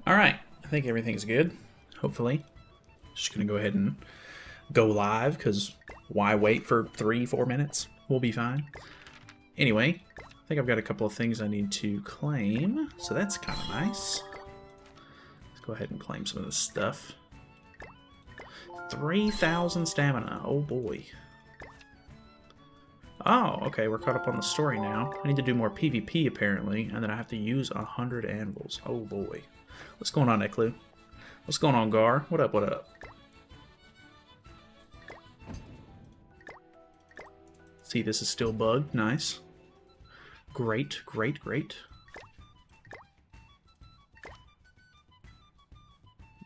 Alright, I think everything's good, hopefully. Just gonna go ahead and go live, because why wait for 3-4 minutes? We'll be fine. Anyway, I think I've got a couple of things I need to claim, so that's kind of nice. Let's go ahead and claim some of this stuff. 3,000 stamina, oh boy. Oh, okay, we're caught up on the story now. I need to do more PvP apparently, and then I have to use 100 anvils. Oh boy. What's going on, Eklu? What's going on, Gar? What up, what up? See, this is still bugged. Nice. Great, great, great.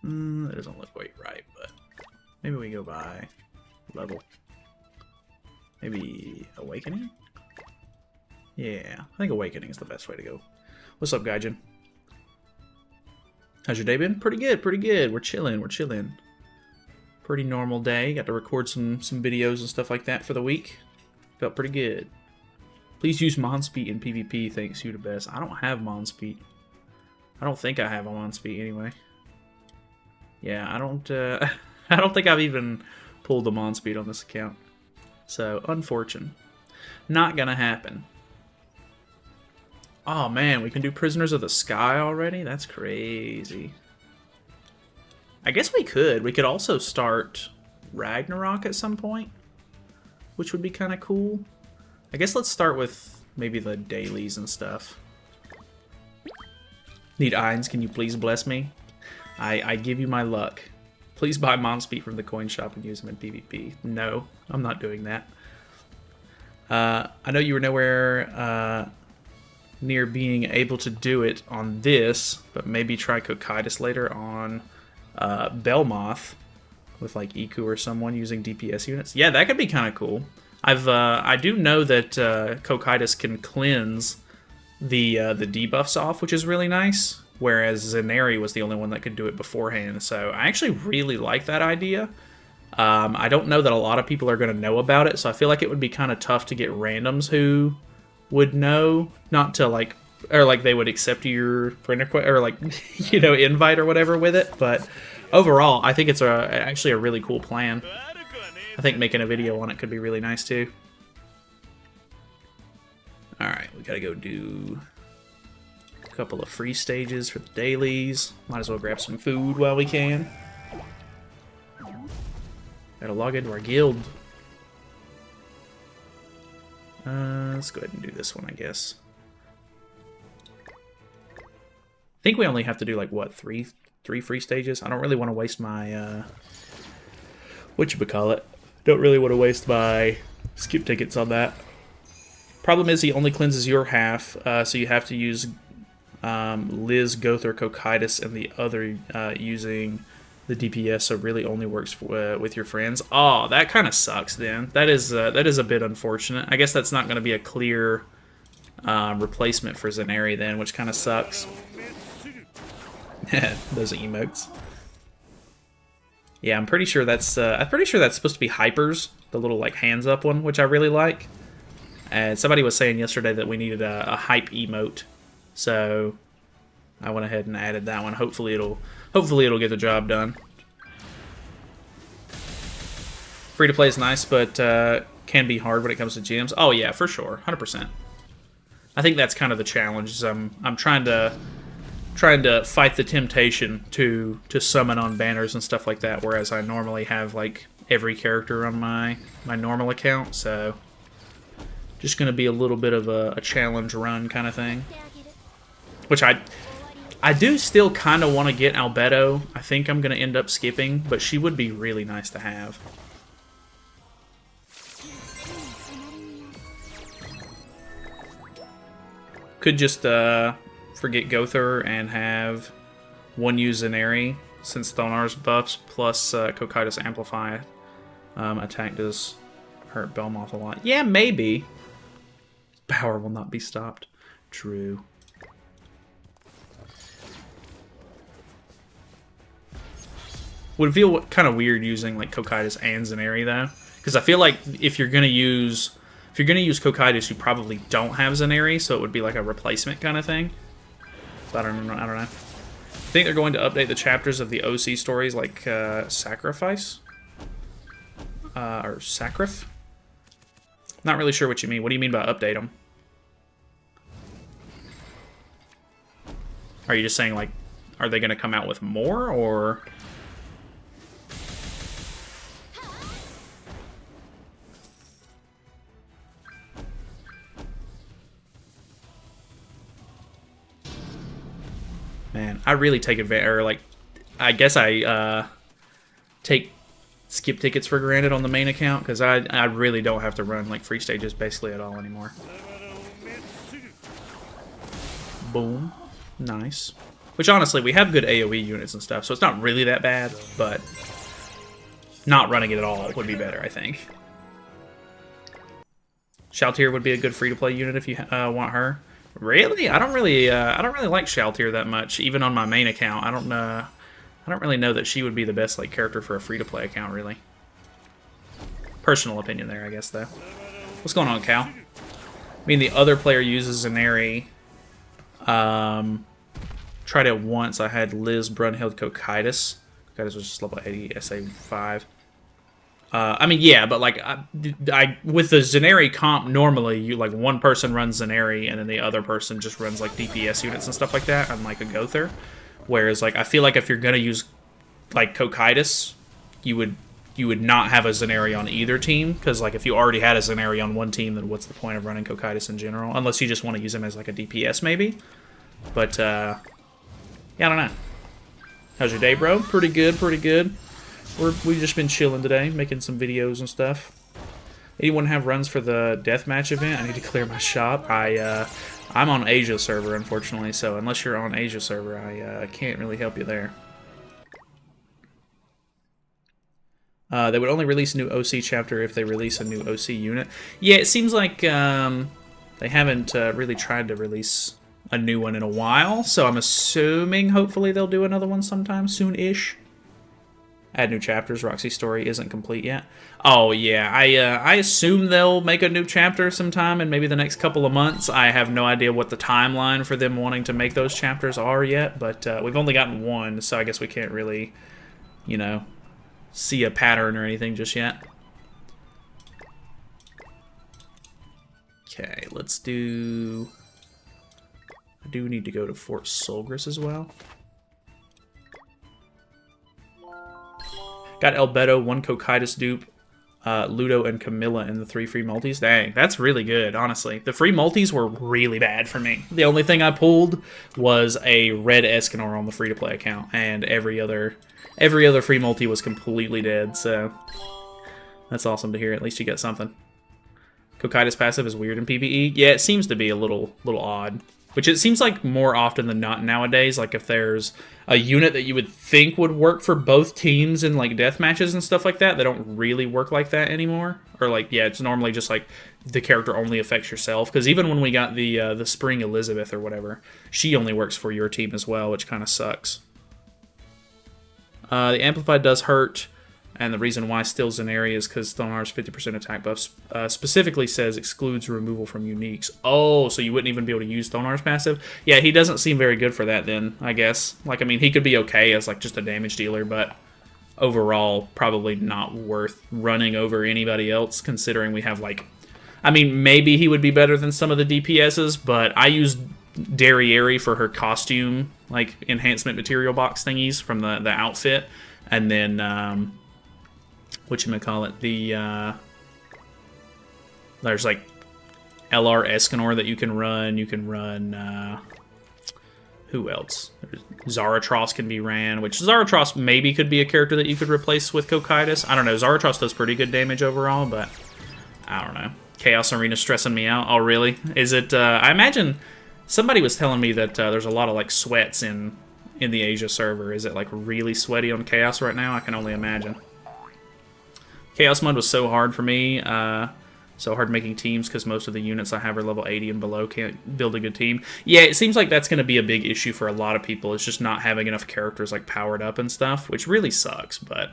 That doesn't look quite right, but maybe we go by level. Maybe Awakening? Yeah, I think Awakening is the best way to go. What's up, Gaijin? How's your day been? Pretty good, pretty good. We're chilling, we're chilling. Pretty normal day. Got to record some videos and stuff like that for the week. Felt pretty good. Please use Monspeed in PvP. Thanks, you the best. I don't have Monspeed. I don't think I have a Monspeed anyway. Yeah, I don't I don't think I've even pulled the Monspeed on this account. So, unfortunate. Not gonna happen. Oh man, we can do Prisoners of the Sky already? That's crazy. I guess we could. We could also start Ragnarok at some point, which would be kind of cool. I guess let's start with maybe the dailies and stuff. Need Eins, can you please bless me? I give you my luck. Please buy Monspeed from the coin shop and use them in PvP. No, I'm not doing that. I know you were nowhere near being able to do it on this, but maybe try Cocytus later on Belmoth with like Iku or someone using DPS units. Yeah, that could be kind of cool. I do know that Cocytus can cleanse the debuffs off, which is really nice. Whereas Zenari was the only one that could do it beforehand. So I actually really like that idea. I don't know that a lot of people are going to know about it, so I feel like it would be kind of tough to get randoms who would know, not to like, or like they would accept your friend request, or like, you know, invite or whatever with it. But overall, I think it's actually a really cool plan. I think making a video on it could be really nice too. Alright, we gotta go do a couple of free stages for the dailies. Might as well grab some food while we can. Gotta log into our guild. Let's go ahead and do this one, I guess. I think we only have to do like, what, three free stages? I don't really want to waste my, whatchamacallit. Don't really want to waste my skip tickets on that. Problem is he only cleanses your half, so you have to use Liz, Gothar, Cocytus, and the other using the DPS, so it really only works with your friends. Oh, that kind of sucks then. That is a bit unfortunate. I guess that's not going to be a clear replacement for Zenari then, which kind of sucks. Those emotes. Yeah, I'm pretty sure that's supposed to be Hypers, the little like hands up one, which I really like. And somebody was saying yesterday that we needed a hype emote, so I went ahead and added that one. Hopefully it'll get the job done. Free to play is nice, but can be hard when it comes to gyms. Oh yeah, for sure, 100%. I think that's kind of the challenge. Is I'm trying to fight the temptation to summon on banners and stuff like that, whereas I normally have like every character on my normal account, so just gonna be a little bit of a challenge run kind of thing. Which I do still kind of want to get Albedo. I think I'm gonna end up skipping, but she would be really nice to have. Could just forget Gothar and have one use Zenari, since Thonar's buffs plus Cocytus Amplify attack does hurt Belmoth a lot. Yeah, maybe. Power will not be stopped. True. Would feel kind of weird using like Cocytus and Zenari though, because I feel like if you're gonna use Cocytus, you probably don't have Zenari, so it would be like a replacement kind of thing. But I don't know. think they're going to update the chapters of the OC stories like Sacrifice? Or Sacrif? Not really sure what you mean. What do you mean by update them? Are you just saying, like, are they going to come out with more, or... Man, I really take advantage, or, like, I guess I take skip tickets for granted on the main account, because I really don't have to run, like, free stages basically at all anymore. Boom. Nice. Which, honestly, we have good AoE units and stuff, so it's not really that bad, but not running it at all would be better, I think. Shaltir would be a good free-to-play unit if you want her. Really? I don't really like Shaltir that much, even on my main account. I don't really know that she would be the best like character for a free-to-play account, really. Personal opinion there, I guess, though. What's going on, Cal? I mean, the other player uses Zaneri. Tried it once. I had Liz, Brunhild, Cocytus. Cocytus was just level 80, SA 5. I mean, yeah, but like, I with the Zaneri comp, normally you like one person runs Zaneri and then the other person just runs like DPS units and stuff like that. I'm like a Gother, whereas like I feel like if you're gonna use like Cocytus, you would not have a Zaneri on either team, because like if you already had a Zaneri on one team, then what's the point of running Cocytus in general? Unless you just want to use him as like a DPS maybe. But yeah, I don't know. How's your day, bro? Pretty good, pretty good. We've just been chilling today, making some videos and stuff. Anyone have runs for the deathmatch event? I need to clear my shop. I'm on Asia server, unfortunately, so unless you're on Asia server, I can't really help you there. They would only release a new OC chapter if they release a new OC unit. Yeah, it seems like they haven't really tried to release a new one in a while, so I'm assuming hopefully they'll do another one sometime soon-ish. Add new chapters. Roxy's story isn't complete yet. Oh, yeah. I assume they'll make a new chapter sometime in maybe the next couple of months. I have no idea what the timeline for them wanting to make those chapters are yet, but we've only gotten one, so I guess we can't really, you know, see a pattern or anything just yet. Okay, let's do... I do need to go to Fort Solgris as well. Got Albedo, 1 Cocytus dupe, Ludo, and Camilla in the 3 free multis. Dang, that's really good, honestly. The free multis were really bad for me. The only thing I pulled was a red Escanor on the free-to-play account, and every other free multi was completely dead, so that's awesome to hear. At least you got something. Cocytus passive is weird in PvE. Yeah, it seems to be a little odd. Which it seems like more often than not nowadays, like if there's a unit that you would think would work for both teams in like death matches and stuff like that, they don't really work like that anymore. Or like, yeah, it's normally just like the character only affects yourself. Because even when we got the Spring Elizabeth or whatever, she only works for your team as well, which kind of sucks. The Amplified does hurt. And the reason why still Zaneri is because Thonar's 50% attack buff specifically says excludes removal from uniques. Oh, so you wouldn't even be able to use Thonar's passive? Yeah, he doesn't seem very good for that then, I guess. Like, I mean, he could be okay as, like, just a damage dealer, but overall, probably not worth running over anybody else, considering we have, like... I mean, maybe he would be better than some of the DPSs, but I used Derriere for her costume, like, enhancement material box thingies from the outfit, and then... whatchamacallit, there's like LR Escanor that you can run. You can run, who else? Zaratros can be ran, which Zaratros maybe could be a character that you could replace with Cocytus. I don't know. Zaratros does pretty good damage overall, but I don't know. Chaos Arena's stressing me out. Oh, really? Is it, I imagine somebody was telling me that there's a lot of like sweats in the Asia server. Is it like really sweaty on Chaos right now? I can only imagine. Chaos mode was so hard for me, so hard making teams because most of the units I have are level 80 and below, can't build a good team. Yeah, it seems like that's going to be a big issue for a lot of people. It's just not having enough characters like powered up and stuff, which really sucks, but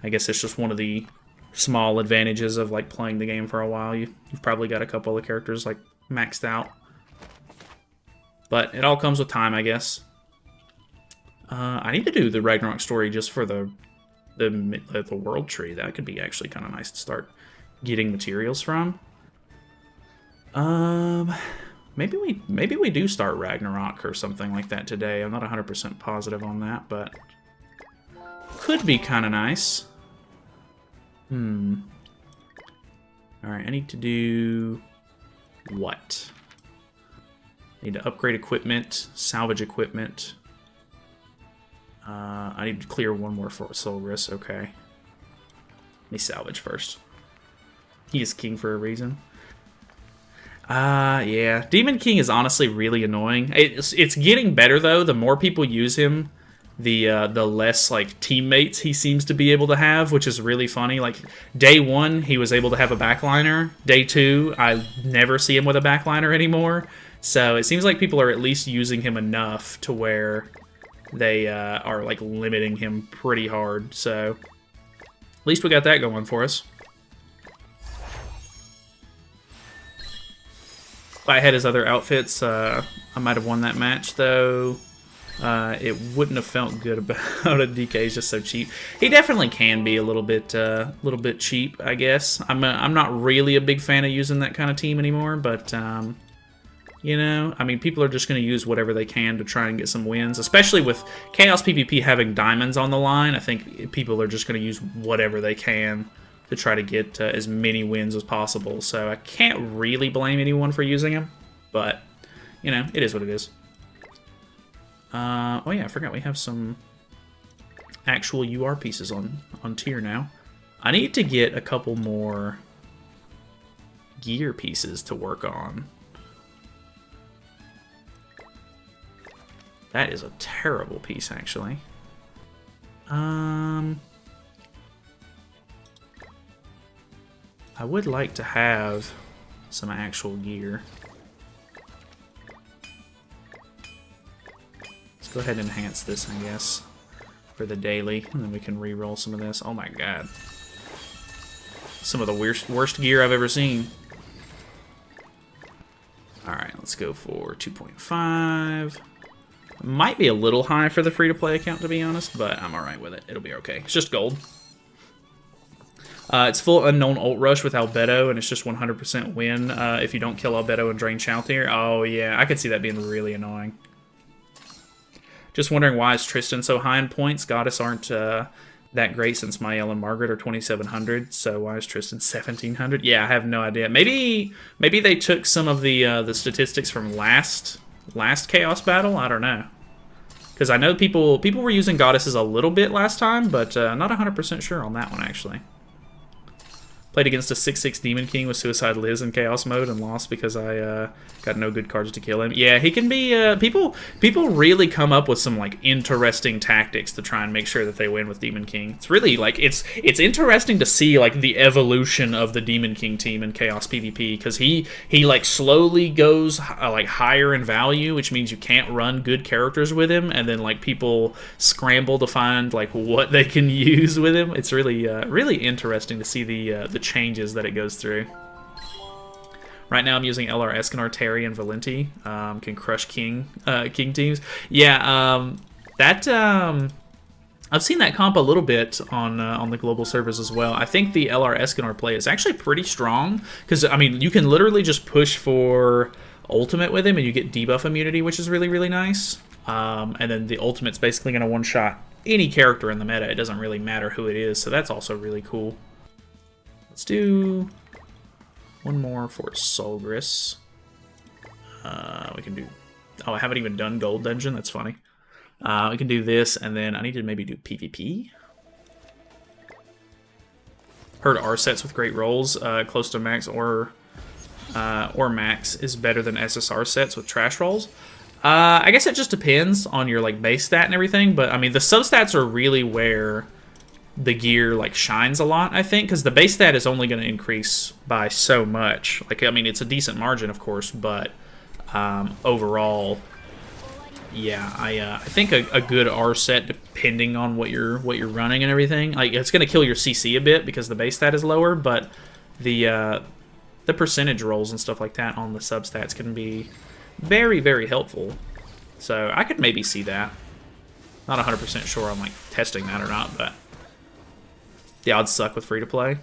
I guess it's just one of the small advantages of like playing the game for a while. You've probably got a couple of characters like maxed out. But it all comes with time, I guess. I need to do the Ragnarok story just for the world tree. That could be actually kind of nice to start getting materials from. Maybe we do start Ragnarok or something like that today. I'm not 100% positive on that, but could be kind of nice. All right, I need to do what? I need to upgrade equipment, salvage equipment. I need to clear one more for Solris. Okay. Let me salvage first. He is king for a reason. Yeah. Demon King is honestly really annoying. It's getting better though. The more people use him, the less like teammates he seems to be able to have, which is really funny. Like day 1, he was able to have a backliner. Day 2, I never see him with a backliner anymore. So it seems like people are at least using him enough to where they are like limiting him pretty hard. So at least we got that going for us. If I had his other outfits, I might have won that match, though. It wouldn't have felt good about it. DK is just so cheap. He definitely can be a little bit cheap, I guess. I'm not really a big fan of using that kind of team anymore, but you know, I mean, people are just going to use whatever they can to try and get some wins, especially with Chaos PvP having diamonds on the line. I think people are just going to use whatever they can to try to get as many wins as possible. So I can't really blame anyone for using him, but you know, it is what it is. Oh yeah, I forgot we have some actual UR pieces on tier now. I need to get a couple more gear pieces to work on. That is a terrible piece, actually. I would like to have some actual gear. Let's go ahead and enhance this, I guess, for the daily, and then we can re-roll some of this. Oh my god. Some of the worst gear I've ever seen. Alright, let's go for 2.5. Might be a little high for the free-to-play account, to be honest, but I'm alright with it. It'll be okay. It's just gold. It's full unknown ult rush with Albedo, and it's just 100% win if you don't kill Albedo and drain Chaltier. Oh yeah, I could see that being really annoying. Just wondering why is Tristan so high in points? Goddess aren't that great since Mael and Margaret are 2,700, so why is Tristan 1,700? Yeah, I have no idea. Maybe they took some of the statistics from last Chaos battle. I don't know, because I know people were using Goddesses a little bit last time, but not 100% sure on that one actually. Played against a 6/6 Demon King with Suicide Liz in Chaos mode and lost because I got no good cards to kill him. Yeah, he can be... people really come up with some like interesting tactics to try and make sure that they win with Demon King. It's really like... It's interesting to see like the evolution of the Demon King team in Chaos PvP, because he like slowly goes like higher in value, which means you can't run good characters with him, and then like people scramble to find like what they can use with him. It's really really interesting to see the changes that it goes through. Right now I'm using LR Escanar, Terry, and Valenti. Can crush king teams. Yeah, I've seen that comp a little bit on the global servers as well. I think the LR Escanar play is actually pretty strong, because I mean you can literally just push for ultimate with him and you get debuff immunity, which is really really nice. And then the ultimate's basically going to one-shot any character in the meta. It doesn't really matter who it is, so that's also really cool. Let's do one more for Solgris. We can do... Oh, I haven't even done Gold Dungeon. That's funny. We can do this, and then I need to maybe do PvP. Heard R sets with great rolls, close to max or max, is better than SSR sets with trash rolls. I guess it just depends on your like base stat and everything, but I mean the substats are really where the gear like shines a lot, I think, because the base stat is only going to increase by so much. Like, I mean, it's a decent margin, of course, but overall, yeah, I think a good R set, depending on what you're running and everything, like it's going to kill your CC a bit because the base stat is lower, but the percentage rolls and stuff like that on the substats can be very very helpful. So I could maybe see that. Not 100% sure I'm like testing that or not, but the odds suck with free-to-play.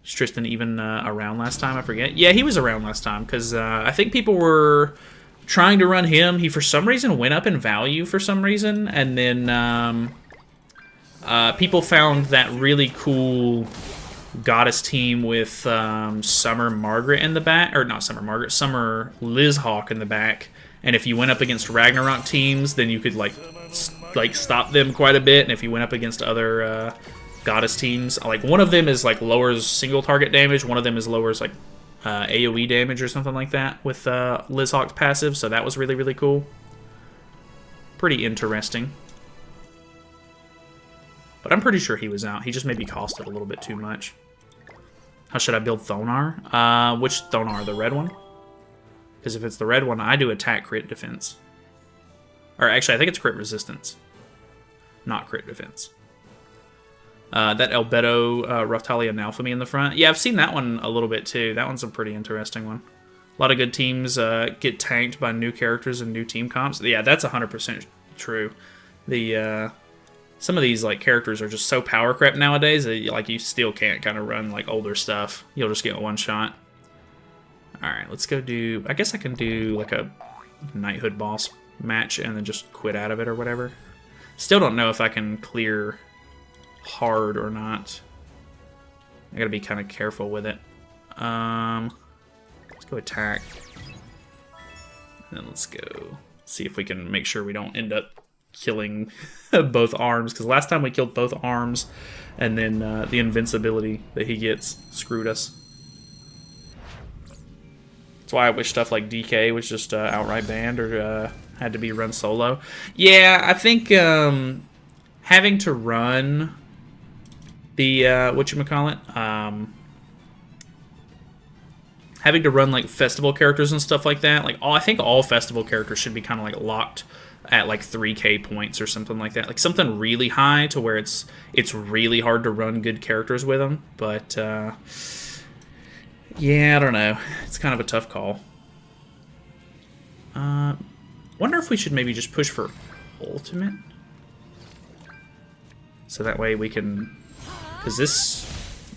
Is Tristan even around last time? I forget. Yeah, he was around last time, because I think people were trying to run him. He, for some reason, went up in value for some reason, and then people found that really cool Goddess team with Summer Margaret in the back, or not Summer Margaret, Summer Liz Hawk in the back. And if you went up against Ragnarok teams, then you could like stop them quite a bit. And if you went up against other Goddess teams, like one of them is like lowers single target damage, one of them is lowers like AoE damage or something like that with Liz Hawk's passive. So that was really, really cool. Pretty interesting. But I'm pretty sure he was out. He just maybe costed a little bit too much. How should I build Thonar? Which Thonar? The red one? Because if it's the red one, I do attack, crit, defense. Or actually, I think it's crit resistance. Not crit defense. That Albedo Raftalia Nalfami in the front. Yeah, I've seen that one a little bit too. That one's a pretty interesting one. A lot of good teams get tanked by new characters and new team comps. Yeah, that's 100% true. The some of these like characters are just so power crept nowadays that like you still can't kind of run like older stuff. You'll just get one shot. All right, let's go do. I guess I can do like a Knighthood boss match and then just quit out of it or whatever. Still don't know if I can clear hard or not. I gotta be kind of careful with it. Let's go attack. And then let's go see if we can make sure we don't end up killing both arms, because last time we killed both arms and then the invincibility that he gets screwed us. That's why I wish stuff like DK was just outright banned or had to be run solo. Yeah, I think having to run the whatchamacallit, having to run like festival characters and stuff like that, like I think all festival characters should be kind of like locked at like 3k points or something like that, like something really high to where it's really hard to run good characters with them. But yeah, I don't know, it's kind of a tough call. Wonder if we should maybe just push for ultimate, so that way we can, because this,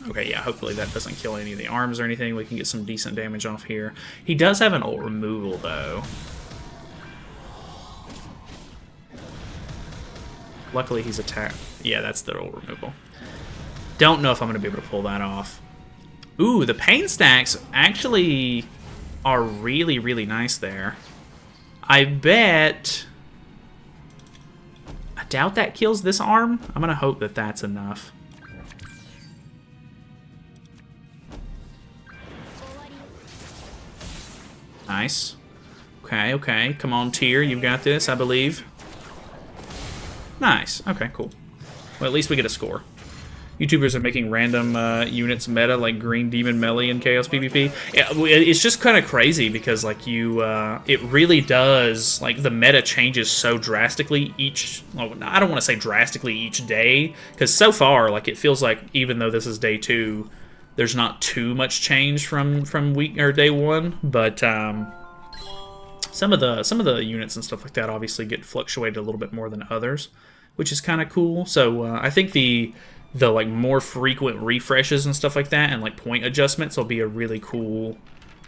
okay, yeah, hopefully that doesn't kill any of the arms or anything. We can get some decent damage off here. He does have an ult removal though. Luckily he's attacked. Yeah, that's the ult removal. Don't know if I'm going to be able to pull that off. Ooh, the pain stacks actually are really, really nice there. I bet... I doubt that kills this arm. I'm going to hope that that's enough. Nice. Okay, okay. Come on, Tyr. You've got this, I believe. Nice. Okay, cool. Well, at least we get a score. YouTubers are making random units meta, like Green Demon Melee and Chaos PvP. Yeah, it's just kind of crazy because, like, it really does, like, the meta changes so drastically each, well, I don't want to say drastically each day, because so far, like, it feels like even though this is day 2, there's not too much change from week or day 1, but some of the units and stuff like that obviously get fluctuated a little bit more than others, which is kind of cool. So I think the like more frequent refreshes and stuff like that, and like point adjustments will be a really cool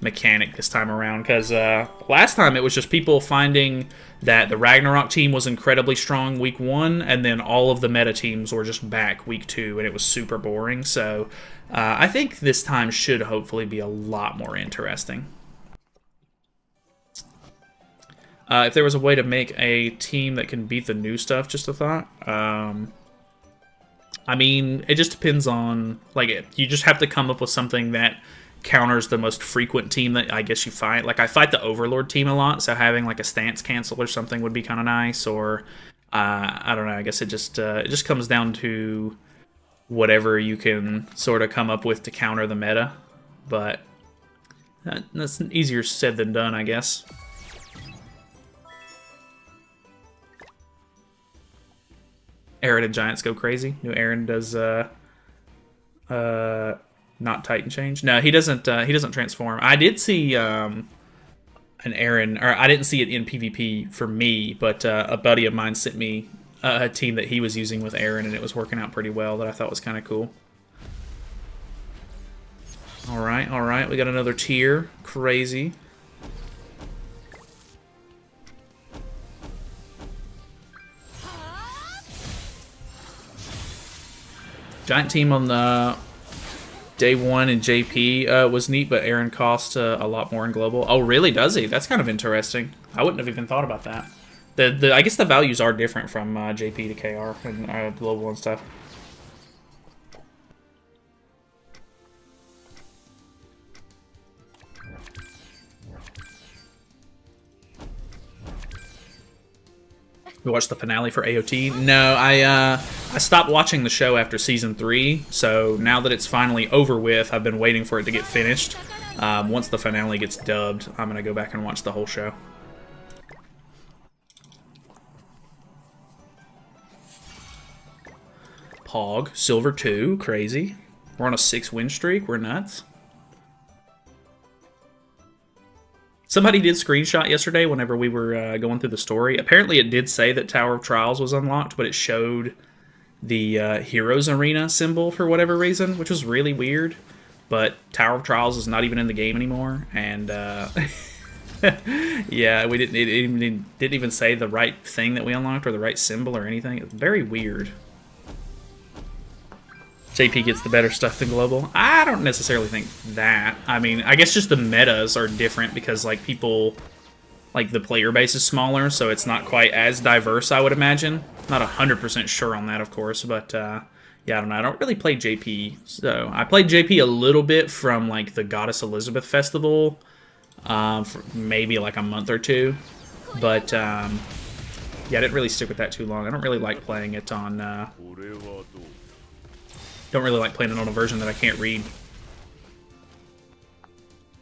mechanic this time around, because last time it was just people finding that the Ragnarok team was incredibly strong week 1, and then all of the meta teams were just back week 2, and it was super boring. So I think this time should hopefully be a lot more interesting. If there was a way to make a team that can beat the new stuff, just a thought. I mean, it just depends on, like, you just have to come up with something that counters the most frequent team that I guess you fight. Like, I fight the Overlord team a lot, so having, like, a stance cancel or something would be kind of nice, or, I don't know, I guess it just comes down to whatever you can sort of come up with to counter the meta, but that's easier said than done, I guess. Aaron and Giants go crazy. New Aaron does not Titan change. No, he doesn't transform. I did see an Aaron, or I didn't see it in PvP for me, but a buddy of mine sent me a team that he was using with Aaron, and it was working out pretty well. That I thought was kind of cool. All right, we got another tier. Crazy. Giant team on the day 1 in JP was neat, but Aaron cost a lot more in global. Oh, really? Does he? That's kind of interesting. I wouldn't have even thought about that. I guess the values are different from JP to KR and global and stuff. We watched the finale for AOT. No, I stopped watching the show after season 3, so now that it's finally over with, I've been waiting for it to get finished. Once the finale gets dubbed, I'm gonna go back and watch the whole show. Pog, silver 2, crazy. We're on a 6-win streak. We're nuts. Somebody did screenshot yesterday whenever we were going through the story. Apparently it did say that Tower of Trials was unlocked, but it showed the Heroes Arena symbol for whatever reason, which was really weird. But Tower of Trials is not even in the game anymore, and yeah, we didn't even say the right thing that we unlocked or the right symbol or anything. It's very weird. JP gets the better stuff than global. I don't necessarily think that. I mean, I guess just the metas are different because, like, people, like, the player base is smaller, so it's not quite as diverse, I would imagine. Not 100% sure on that, of course, but, yeah, I don't know. I don't really play JP, so I played JP a little bit from, like, the Goddess Elizabeth Festival, for maybe, like, a month or two, but, yeah, I didn't really stick with that too long. I don't really like playing it on, don't really like playing it on a version that I can't read.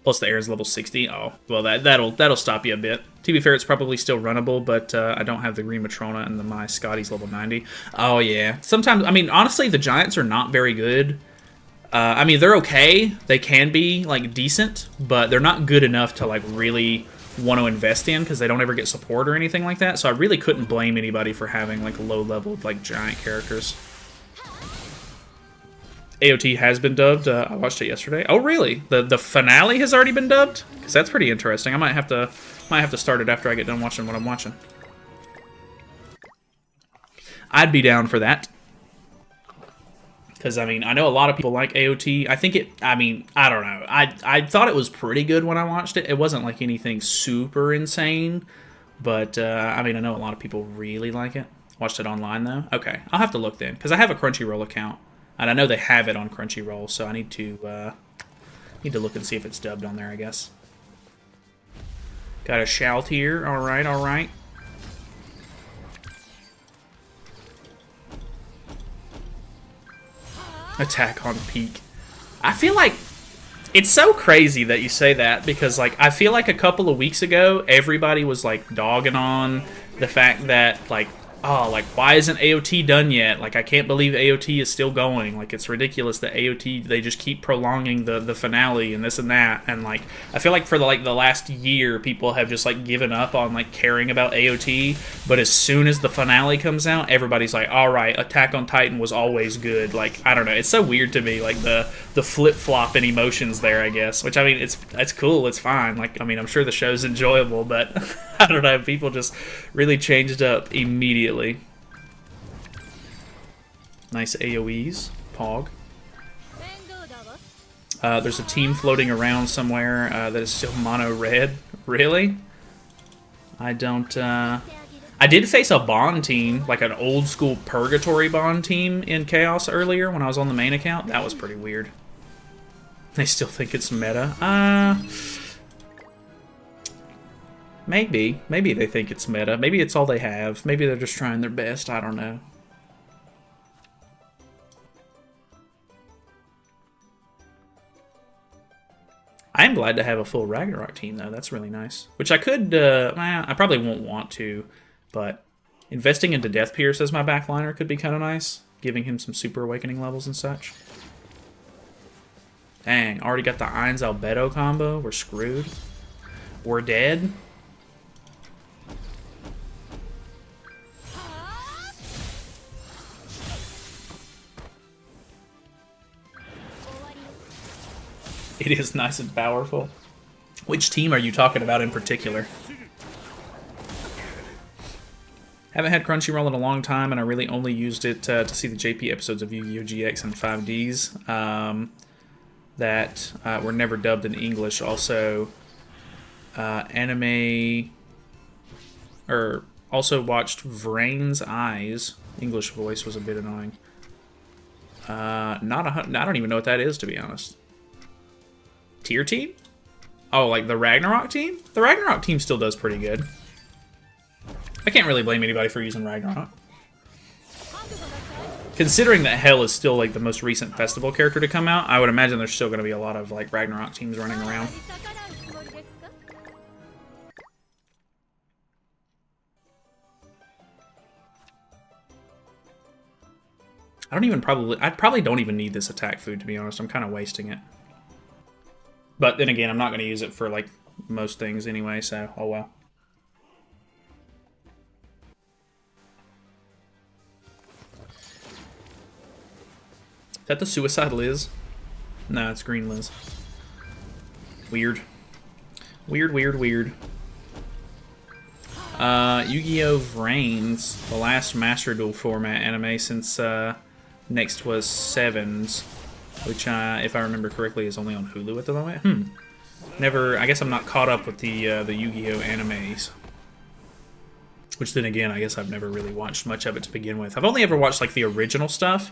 Plus the Aaron's level 60. Oh, well that'll stop you a bit. To be fair, it's probably still runnable, but I don't have the Green Matrona and my Scotty's level 90. Oh yeah. Sometimes, I mean, honestly, the Giants are not very good. I mean, they're okay. They can be, like, decent, but they're not good enough to, like, really want to invest in because they don't ever get support or anything like that. So I really couldn't blame anybody for having, like, low-leveled, like, Giant characters. AOT has been dubbed. I watched it yesterday. Oh, really? The finale has already been dubbed? Because that's pretty interesting. I might have to start it after I get done watching what I'm watching. I'd be down for that. Because, I mean, I know a lot of people like AOT. I think I mean, I don't know. I thought it was pretty good when I watched it. It wasn't like anything super insane. But, I mean, I know a lot of people really like it. Watched it online, though. Okay, I'll have to look then. Because I have a Crunchyroll account. And I know they have it on Crunchyroll, so I need to look and see if it's dubbed on there, I guess. Got a shout here. All right, all right. Attack on peak. I feel like it's so crazy that you say that because, like, I feel like a couple of weeks ago, everybody was, like, dogging on the fact that, like, oh, like, why isn't AOT done yet? Like, I can't believe AOT is still going. Like, it's ridiculous that AOT, they just keep prolonging the finale and this and that. And, like, I feel like for, the last year, people have just, like, given up on, like, caring about AOT. But as soon as the finale comes out, everybody's like, all right, Attack on Titan was always good. Like, I don't know. It's so weird to me, like, the flip-flop in emotions there, I guess. Which, I mean, it's cool. It's fine. Like, I mean, I'm sure the show's enjoyable, but I don't know. People just really changed up immediately. Nice AoEs. Pog. There's a team floating around somewhere that is still mono red. Really? I don't... I did face a Bond team, like an old school Purgatory Bond team in Chaos earlier when I was on the main account. That was pretty weird. They still think it's meta. Maybe. Maybe they think it's meta. Maybe it's all they have. Maybe they're just trying their best. I don't know. I am glad to have a full Ragnarok team, though. That's really nice. Which I could... I probably won't want to, but investing into Death Pierce as my backliner could be kind of nice. Giving him some Super Awakening levels and such. Dang, already got the Ainz Albedo combo. We're screwed. We're dead. It is nice and powerful. Which team are you talking about in particular? Haven't had Crunchyroll in a long time, and I really only used it to see the JP episodes of Yu-Gi-Oh! GX and 5Ds that were never dubbed in English. Also, anime, or also watched Vrain's Eyes. English voice was a bit annoying. I don't even know what that is, to be honest. Tier team? Oh, like the Ragnarok team? The Ragnarok team still does pretty good. I can't really blame anybody for using Ragnarok. Considering that Hell is still like the most recent festival character to come out, I would imagine there's still going to be a lot of like Ragnarok teams running around. I probably don't even need this attack food, to be honest. I'm kind of wasting it. But then again, I'm not going to use it for like most things anyway, so oh well. Is that the Suicide Liz? No, it's Green Liz. Weird. Weird, weird, weird. Yu-Gi-Oh! Vrains, the last Master Duel format anime since next was Sevens, which, if I remember correctly, is only on Hulu at the moment. Never. I guess I'm not caught up with the Yu-Gi-Oh! Animes. Which then again, I guess I've never really watched much of it to begin with. I've only ever watched like the original stuff,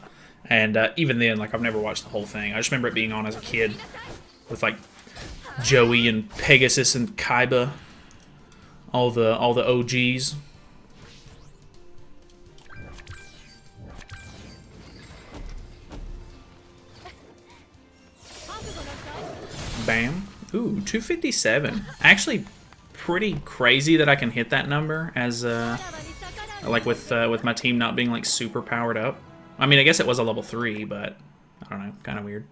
and even then, like I've never watched the whole thing. I just remember it being on as a kid with like Joey and Pegasus and Kaiba, all the OGs. Bam. Ooh, 257. Actually, pretty crazy that I can hit that number as like with my team not being like super powered up. I mean, I guess it was a level 3, but I don't know, kind of weird.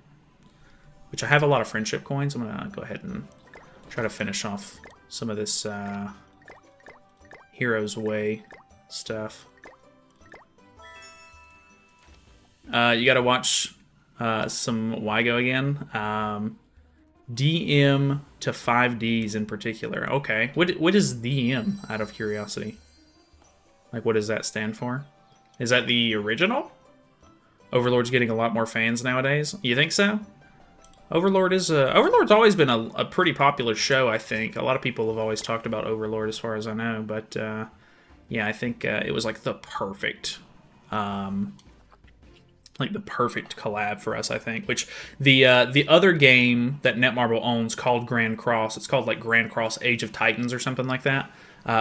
Which I have a lot of friendship coins. I'm gonna go ahead and try to finish off some of this Hero's Way stuff. You gotta watch some Wygo again. DM to 5Ds in particular. Okay. What is DM, out of curiosity? Like, what does that stand for? Is that the original? Overlord's getting a lot more fans nowadays. You think so? Overlord's always been a pretty popular show, I think. A lot of people have always talked about Overlord as far as I know, but yeah, I think it was like the perfect collab for us, I think. Which the other game that Netmarble owns called Grand Cross, it's called like Grand Cross Age of Titans or something like that,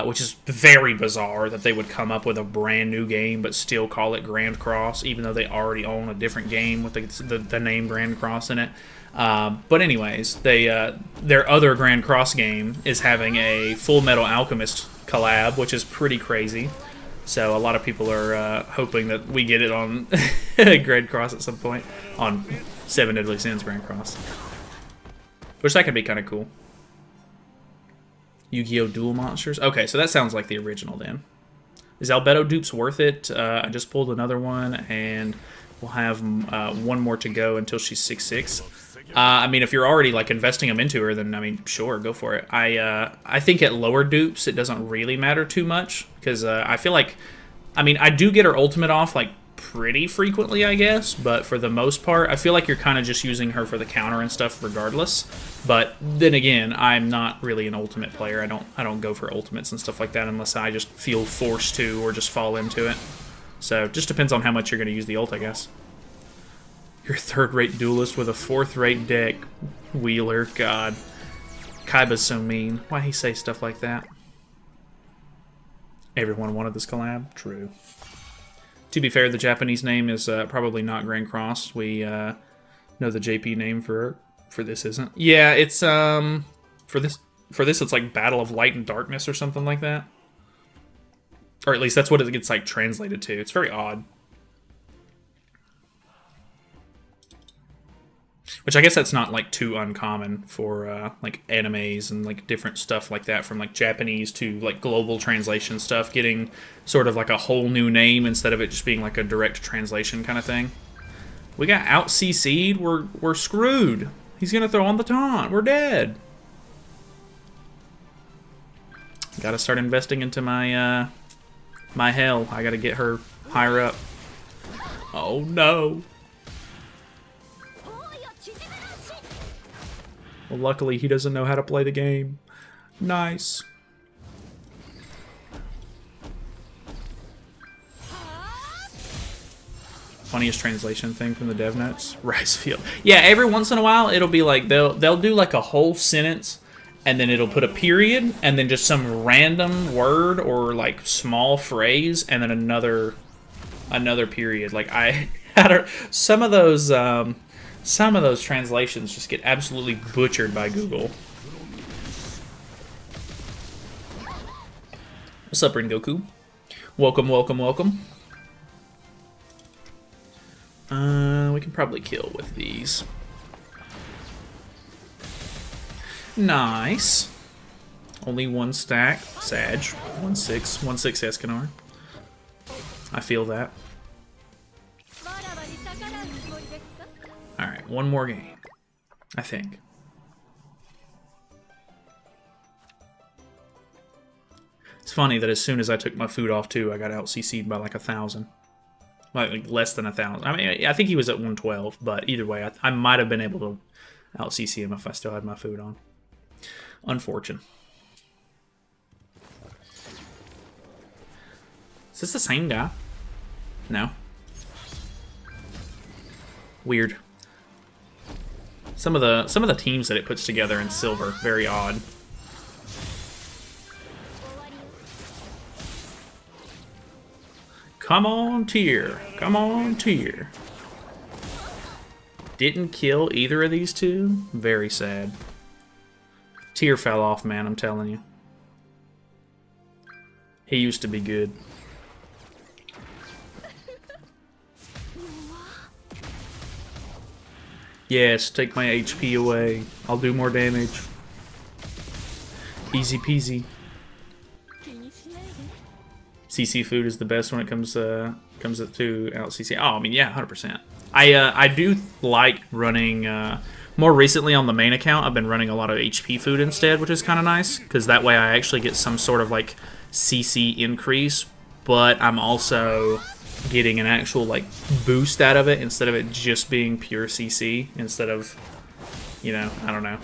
which is very bizarre that they would come up with a brand new game but still call it Grand Cross, even though they already own a different game with the name Grand Cross in it. But anyways, their other Grand Cross game is having a Full Metal Alchemist collab, which is pretty crazy. So a lot of people are hoping that we get it on Grand Cross at some point, on Seven Deadly Sins Grand Cross. Which that could be kind of cool. Yu-Gi-Oh! Duel Monsters. Okay, so that sounds like the original then. Is Albedo dupes worth it? I just pulled another one, and we'll have one more to go until she's 6'6". I mean, if you're already like investing them into her, then I mean, sure, go for it. I think at lower dupes, it doesn't really matter too much because I feel like, I mean, I do get her ultimate off like pretty frequently, I guess, but for the most part, I feel like you're kind of just using her for the counter and stuff, regardless. But then again, I'm not really an ultimate player. I don't go for ultimates and stuff like that unless I just feel forced to or just fall into it. So it just depends on how much you're going to use the ult, I guess. You're a third-rate duelist with a fourth-rate deck. Wheeler, God. Kaiba's so mean. Why he say stuff like that? Everyone wanted this collab? True. To be fair, the Japanese name is probably not Grand Cross. We know the JP name for this isn't. Yeah, it's for this it's like Battle of Light and Darkness or something like that. Or at least that's what it gets like translated to. It's very odd. Which I guess that's not like too uncommon for like animes and like different stuff like that, from like Japanese to like global translation stuff, getting sort of like a whole new name instead of it just being like a direct translation kind of thing. We got out CC'd. We're screwed. He's gonna throw on the taunt. We're dead. Gotta start investing into my my hell. I gotta get her higher up. Oh no. Well, luckily he doesn't know how to play the game. Nice. Funniest translation thing from the dev notes. Rice field. Yeah, every once in a while it'll be like they'll do like a whole sentence and then it'll put a period and then just some random word or like small phrase and then another period. Like I had some of those translations just get absolutely butchered by Google. What's up, Rengoku? Welcome, welcome, welcome. We can probably kill with these. Nice. Only one stack. Sag. 1/6. 1/6 Escanor. I feel that. Alright, one more game. I think. It's funny that as soon as I took my food off too, I got out CC'd by like 1,000. Like less than 1,000. I mean, I think he was at 112, but either way, I might have been able to out CC him if I still had my food on. Unfortunate. Is this the same guy? No. Weird. Some of the teams that it puts together in silver, very odd. Come on, tier. Come on, tier. Didn't kill either of these two? Very sad. Tier fell off, man, I'm telling you. He used to be good. Yes, take my HP away. I'll do more damage. Easy peasy. CC food is the best when it comes to out CC. Oh, I mean, yeah, 100%. I do like running. More recently on the main account, I've been running a lot of HP food instead, which is kind of nice because that way I actually get some sort of like CC increase, but I'm also getting an actual like boost out of it instead of it just being pure CC. Instead of, you know, I don't know.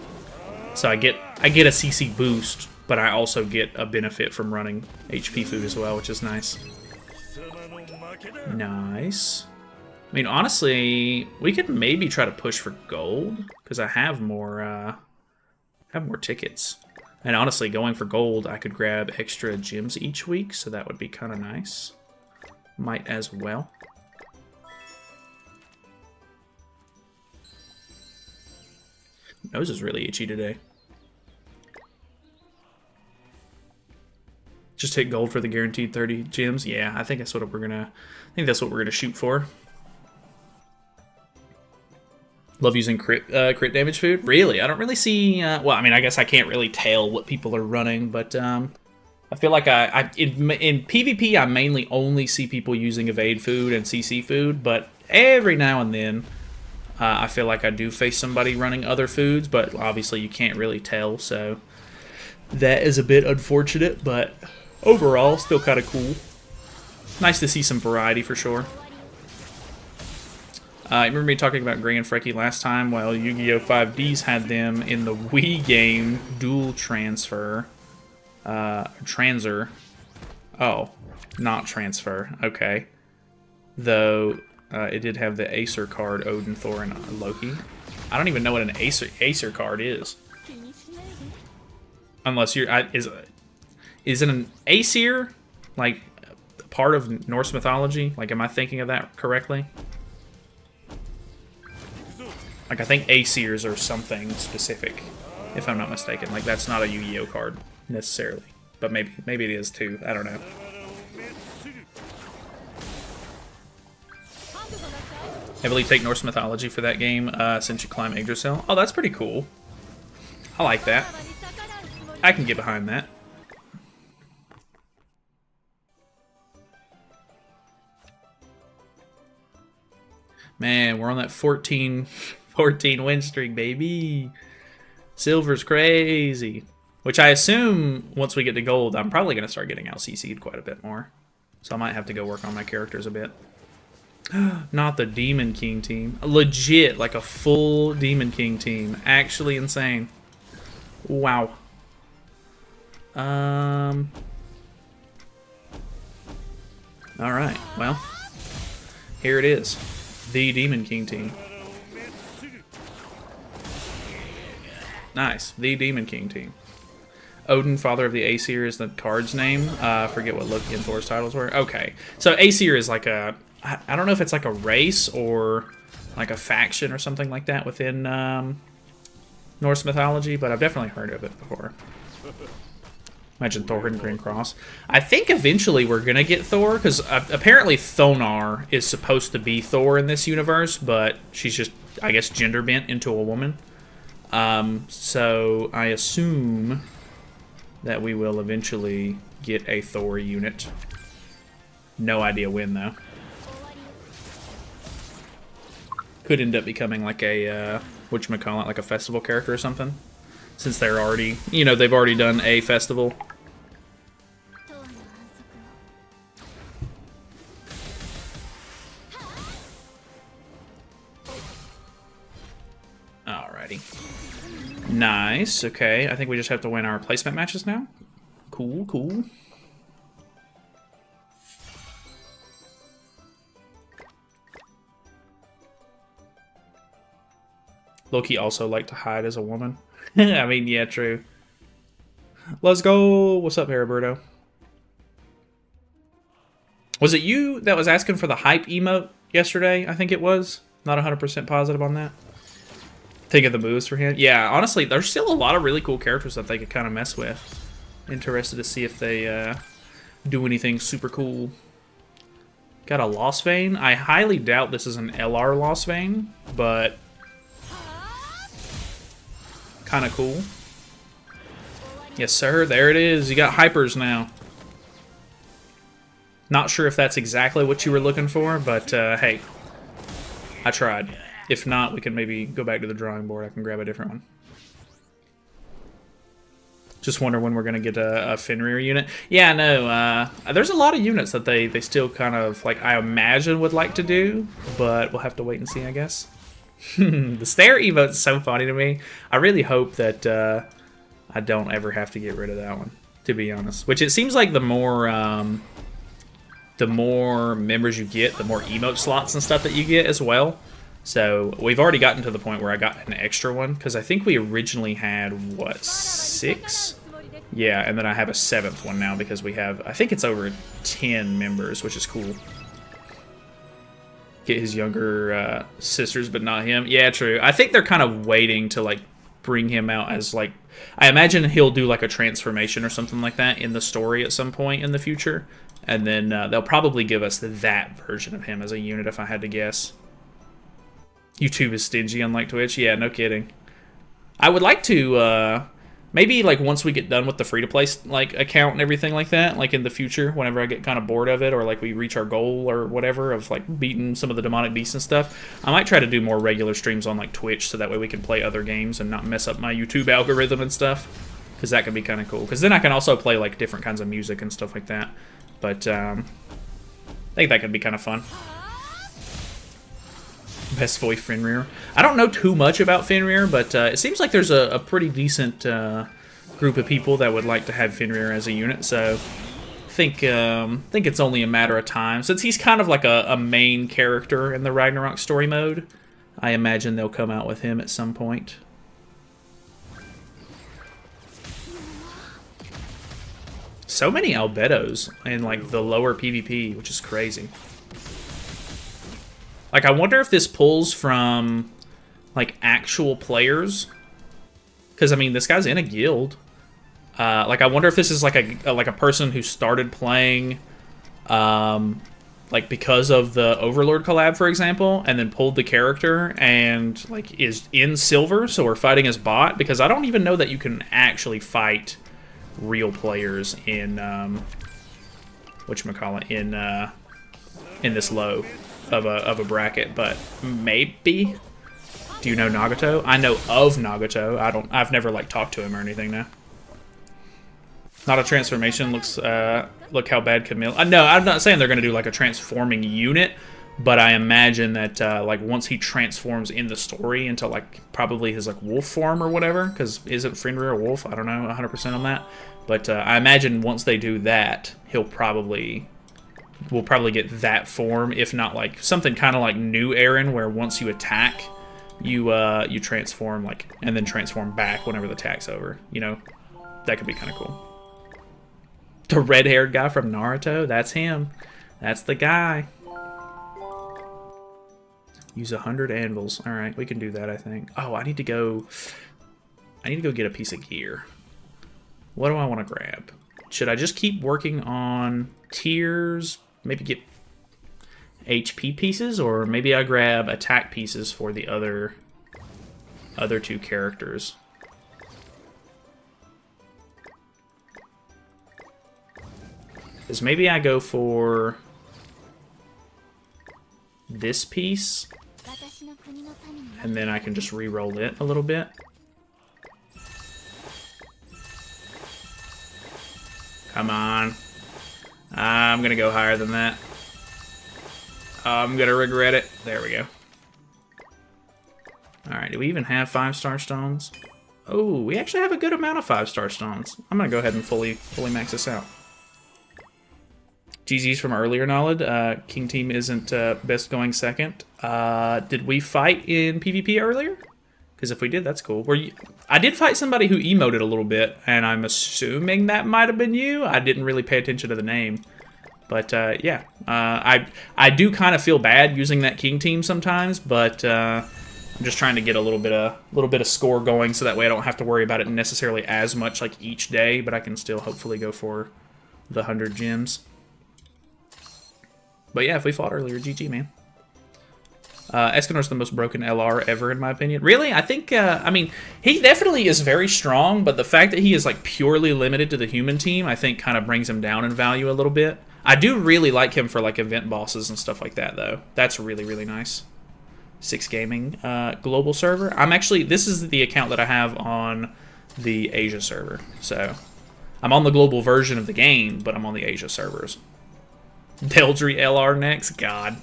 So I get a CC boost, but I also get a benefit from running HP food as well, which is nice. Nice. I mean, honestly, we could maybe try to push for gold because I have more tickets. And honestly, going for gold, I could grab extra gems each week, so that would be kind of nice. Might as well. Nose is really itchy today. Just hit gold for the guaranteed 30 gems. Yeah, I think that's what we're gonna. I think that's what we're gonna shoot for. Love using crit damage food. Really, I don't really see. Well, I mean, I guess I can't really tell what people are running, but I feel like in PvP I mainly only see people using evade food and CC food, but every now and then I feel like I do face somebody running other foods, but obviously you can't really tell, so that is a bit unfortunate, but overall still kind of cool. Nice to see some variety for sure. I remember me talking about Gray and Frecky last time. Well, Yu-Gi-Oh! 5Ds had them in the Wii game Dual Transfer. Transer. Oh, not Transfer. Okay. Though, it did have the Acer card, Odin, Thor, and Loki. I don't even know what an Acer card is. Unless you're... is it an Aesir? Like, part of Norse mythology? Like, am I thinking of that correctly? Like, I think Aesirs are something specific, if I'm not mistaken. Like, that's not a Yu-Gi-Oh card, necessarily. But maybe it is, too. I don't know. Heavily take Norse mythology for that game since you climb Yggdrasil. Oh, that's pretty cool. I like that. I can get behind that. Man, we're on that 14 win streak, baby. Silver's crazy. Which I assume once we get to gold, I'm probably going to start getting out CC'd quite a bit more. So I might have to go work on my characters a bit. Not the Demon King team. Legit, like a full Demon King team. Actually insane. Wow. Alright, well. Here it is. The Demon King team. Nice. The Demon King team. Odin, father of the Aesir, is the card's name. I forget what Loki and Thor's titles were. Okay. So Aesir is like a... I don't know if it's like a race or like a faction or something like that within Norse mythology, but I've definitely heard of it before. Imagine Thor and Green Cross. I think eventually we're going to get Thor, because apparently Thonar is supposed to be Thor in this universe, but she's just, I guess, gender bent into a woman. So I assume that we will eventually get a Thor unit. No idea when, though. Could end up becoming like a, whatchamacallit, like a festival character or something. Since they're already, you know, they've already done a festival. Alrighty. Nice, okay. I think we just have to win our placement matches now. Cool, cool. Loki also liked to hide as a woman. I mean, yeah, true. Let's go. What's up, Heriberto? Was it you that was asking for the hype emote yesterday? I think it was. Not 100% positive on that. Think of the moves for him. Yeah, honestly, there's still a lot of really cool characters that they could kind of mess with. Interested to see if they do anything super cool. Got a Lost Vein. I highly doubt this is an LR Lost Vein, but kind of cool. Yes, sir. There it is. You got hypers now. Not sure if that's exactly what you were looking for, but hey, I tried. If not, we can maybe go back to the drawing board. I can grab a different one. Just wonder when we're going to get a Fenrir unit. Yeah, no, there's a lot of units that they still kind of, like, I imagine would like to do, but we'll have to wait and see, I guess. The stare emote's so funny to me. I really hope that I don't ever have to get rid of that one, to be honest. Which it seems like the more members you get, the more emote slots and stuff that you get as well. So we've already gotten to the point where I got an extra one, because I think we originally had, what, 6? Yeah, and then I have a 7th one now because we have, I think it's over 10 members, which is cool. Get his younger sisters, but not him. Yeah, true. I think they're kind of waiting to, like, bring him out as, like... I imagine he'll do, like, a transformation or something like that in the story at some point in the future. And then they'll probably give us that version of him as a unit, if I had to guess. YouTube is stingy, unlike Twitch. Yeah, no kidding. I would like to... maybe, like, once we get done with the free-to-play, like, account and everything like that, like, in the future, whenever I get kind of bored of it, or, like, we reach our goal or whatever of, like, beating some of the demonic beasts and stuff, I might try to do more regular streams on, like, Twitch, so that way we can play other games and not mess up my YouTube algorithm and stuff, because that can be kind of cool. Because then I can also play, like, different kinds of music and stuff like that. But, I think that could be kind of fun. Best voice Fenrir. I don't know too much about Fenrir, but it seems like there's a pretty decent group of people that would like to have Fenrir as a unit, so I think it's only a matter of time. Since he's kind of like a main character in the Ragnarok story mode, I imagine they'll come out with him at some point. So many albedos in, like, the lower PvP, which is crazy. Like, I wonder if this pulls from, like, actual players. Because, I mean, this guy's in a guild. Like, I wonder if this is, like a person who started playing, like because of the Overlord collab, for example, and then pulled the character and like is in silver, so we're fighting as bot, because I don't even know that you can actually fight real players in whatchamacallit, in this low of a bracket, but maybe. Do you know Nagato? I know of Nagato. I've never like talked to him or anything now. Not a transformation. Looks look how bad Camille. No, I'm not saying they're gonna do like a transforming unit, but I imagine that like once he transforms in the story into like probably his like wolf form or whatever, because isn't Fenrir a wolf? I don't know 100% on that, but I imagine once they do that, we'll probably get that form, if not like something kind of like New Aaron, where once you attack, you transform like and then transform back whenever the attack's over. You know, that could be kind of cool. The red-haired guy from Naruto, that's him. That's the guy. Use 100 anvils. All right, we can do that, I think. Oh, I need to go get a piece of gear. What do I want to grab? Should I just keep working on tiers? Maybe get HP pieces, or maybe I grab attack pieces for the other two characters. Because maybe I go for this piece, and then I can just re-roll it a little bit. Come on. I'm gonna go higher than that. I'm gonna regret it. There we go. Alright, do we even have 5-star stones? Oh, we actually have a good amount of 5-star stones. I'm gonna go ahead and fully max this out. GG's from earlier, Nalyd. King Team isn't best going second. Did we fight in PvP earlier? Because if we did, that's cool. I did fight somebody who emoted a little bit, and I'm assuming that might have been you. I didn't really pay attention to the name. But yeah, I do kind of feel bad using that King Team sometimes, but I'm just trying to get a little bit of score going, so that way I don't have to worry about it necessarily as much like each day, but I can still hopefully go for the 100 gems. But yeah, if we fought earlier, GG, man. Escanor's the most broken LR ever, in my opinion. Really? I think, I mean, he definitely is very strong, but the fact that he is, like, purely limited to the human team, I think kind of brings him down in value a little bit. I do really like him for, like, event bosses and stuff like that, though. That's really, really nice. 6 Gaming global server. This is the account that I have on the Asia server. So, I'm on the global version of the game, but I'm on the Asia servers. Deldry LR next? God,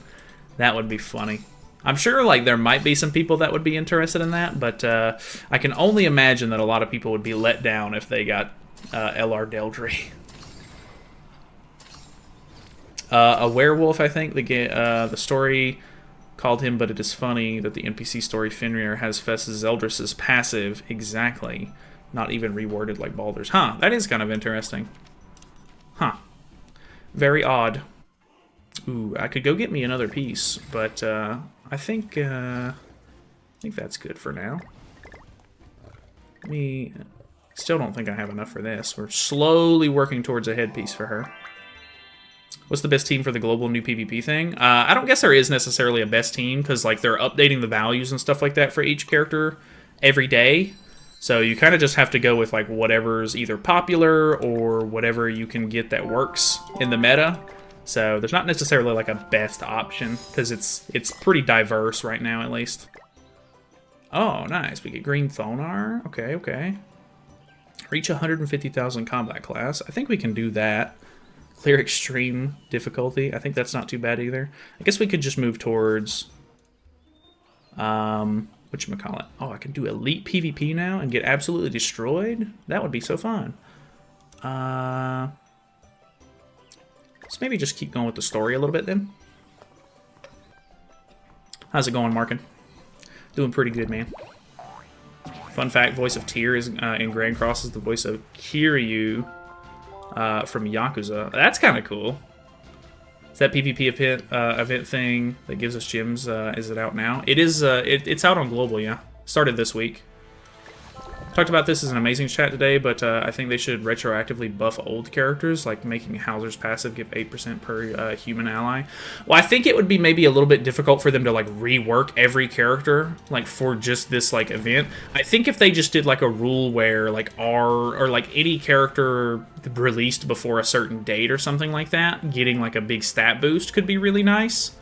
that would be funny. I'm sure like there might be some people that would be interested in that, but I can only imagine that a lot of people would be let down if they got LR Deldry. A werewolf, I think. The story called him, but it is funny that the NPC story Fenrir has Fes's Eldris's passive exactly, not even reworded like Baldur's. Huh, that is kind of interesting. Huh. Very odd. Ooh, I could go get me another piece, but I think that's good for now. Still don't think I have enough for this. We're slowly working towards a headpiece for her. What's the best team for the global new PvP thing? I don't guess there is necessarily a best team, because like they're updating the values and stuff like that for each character every day. So you kind of just have to go with like whatever's either popular or whatever you can get that works in the meta. So there's not necessarily like a best option, because it's pretty diverse right now, at least. Oh, nice. We get green Thonar. Okay, okay. Reach 150,000 combat class. I think we can do that. Clear extreme difficulty. I think that's not too bad either. I guess we could just move towards whatchamacallit. Oh, I can do elite PvP now and get absolutely destroyed? That would be so fun. Let's maybe just keep going with the story a little bit then. How's it going, Markin? Doing pretty good, man. Fun fact, voice of Tyr is in Grand Cross is the voice of Kiryu from Yakuza. That's kind of cool. Is that PvP event thing that gives us gems, is it out now? It is, it's out on global, yeah. Started this week. Talked about this as an amazing chat today, but I think they should retroactively buff old characters, like making Hauser's passive give 8% per human ally. Well, I think it would be maybe a little bit difficult for them to like rework every character, like for just this like event. I think if they just did like a rule where like or like any character released before a certain date or something like that, getting like a big stat boost could be really nice.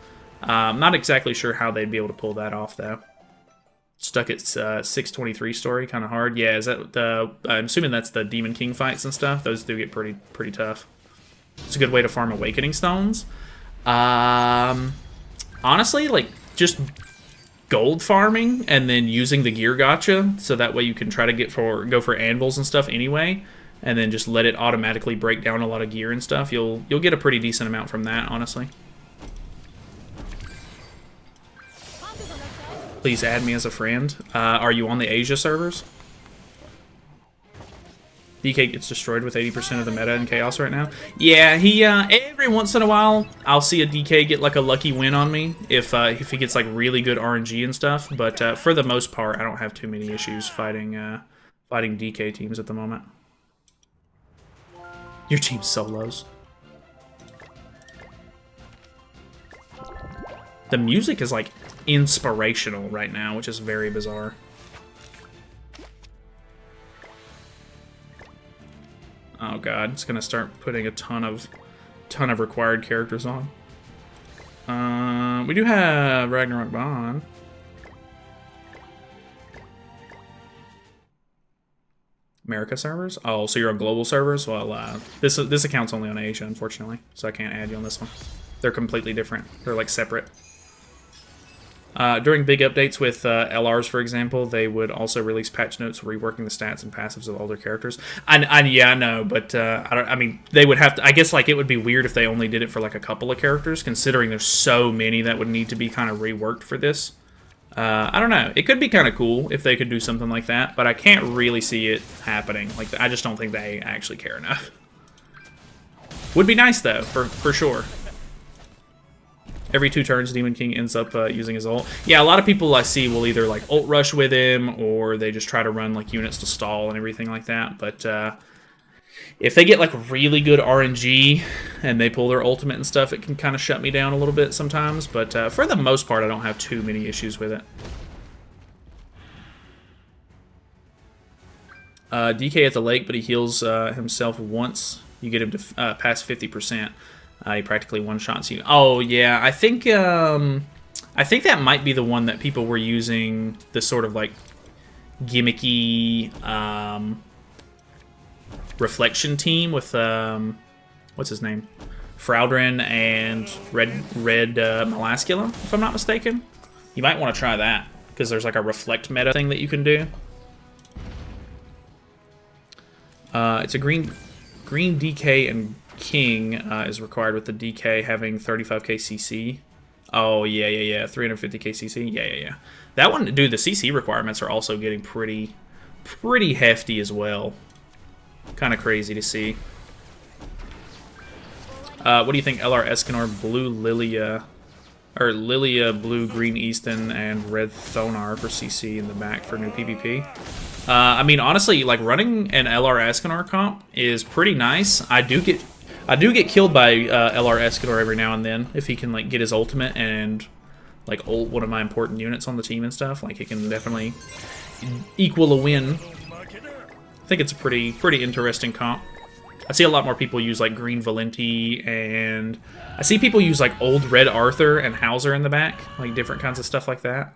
I'm not exactly sure how they'd be able to pull that off though. Stuck at 623 story, kind of hard. Yeah, is that the? I'm assuming that's the Demon King fights and stuff. Those do get pretty tough. It's a good way to farm Awakening Stones. Honestly, like just gold farming and then using the gear gacha, so that way you can try to go for anvils and stuff anyway, and then just let it automatically break down a lot of gear and stuff. You'll get a pretty decent amount from that, honestly. Please add me as a friend. Are you on the Asia servers? DK gets destroyed with 80% of the meta in Chaos right now. Yeah, he every once in a while I'll see a DK get like a lucky win on me if he gets like really good RNG and stuff. But for the most part, I don't have too many issues fighting DK teams at the moment. Your team solos. The music is like inspirational right now, which is very bizarre. Oh god, it's gonna start putting a ton of required characters on. We do have Ragnarok Bond. America servers? Oh, so you're on global servers? Well, this account's only on Asia, unfortunately, so I can't add you on this one. They're completely different. They're like separate. During big updates with LRs, for example, they would also release patch notes reworking the stats and passives of older characters. Yeah, I know, but I mean, they would have to. I guess like it would be weird if they only did it for like a couple of characters, considering there's so many that would need to be kind of reworked for this. I don't know. It could be kind of cool if they could do something like that, but I can't really see it happening. Like, I just don't think they actually care enough. Would be nice though, for sure. Every 2 turns, Demon King ends up using his ult. Yeah, a lot of people I see will either like ult rush with him, or they just try to run like units to stall and everything like that. But if they get like really good RNG and they pull their ultimate and stuff, it can kind of shut me down a little bit sometimes. But for the most part, I don't have too many issues with it. DK at the lake, but he heals himself once. You get him to pass 50%. He practically one-shots you. Oh, yeah. I think that might be the one that people were using, the sort of, like, gimmicky reflection team with, what's his name? Fraudrin and Red Melascula, if I'm not mistaken. You might want to try that, because there's, like, a reflect meta thing that you can do. It's a green DK and King is required with the DK having 35k CC. Oh, yeah. 350k CC. Yeah. That one, dude, the CC requirements are also getting pretty hefty as well. Kind of crazy to see. What do you think, LR Escanor, Blue Lilia, or Lilia, Blue, Green Easton, and Red Thonar for CC in the back for new PvP? I mean, honestly, like, running an LR Escanor comp is pretty nice. I do get killed by LR Escanor every now and then if he can like get his ultimate and like ult one of my important units on the team and stuff. Like, it can definitely equal a win. I think it's a pretty interesting comp. I see a lot more people use like Green Valenti, and I see people use like old Red Arthur and Hauser in the back, like different kinds of stuff like that.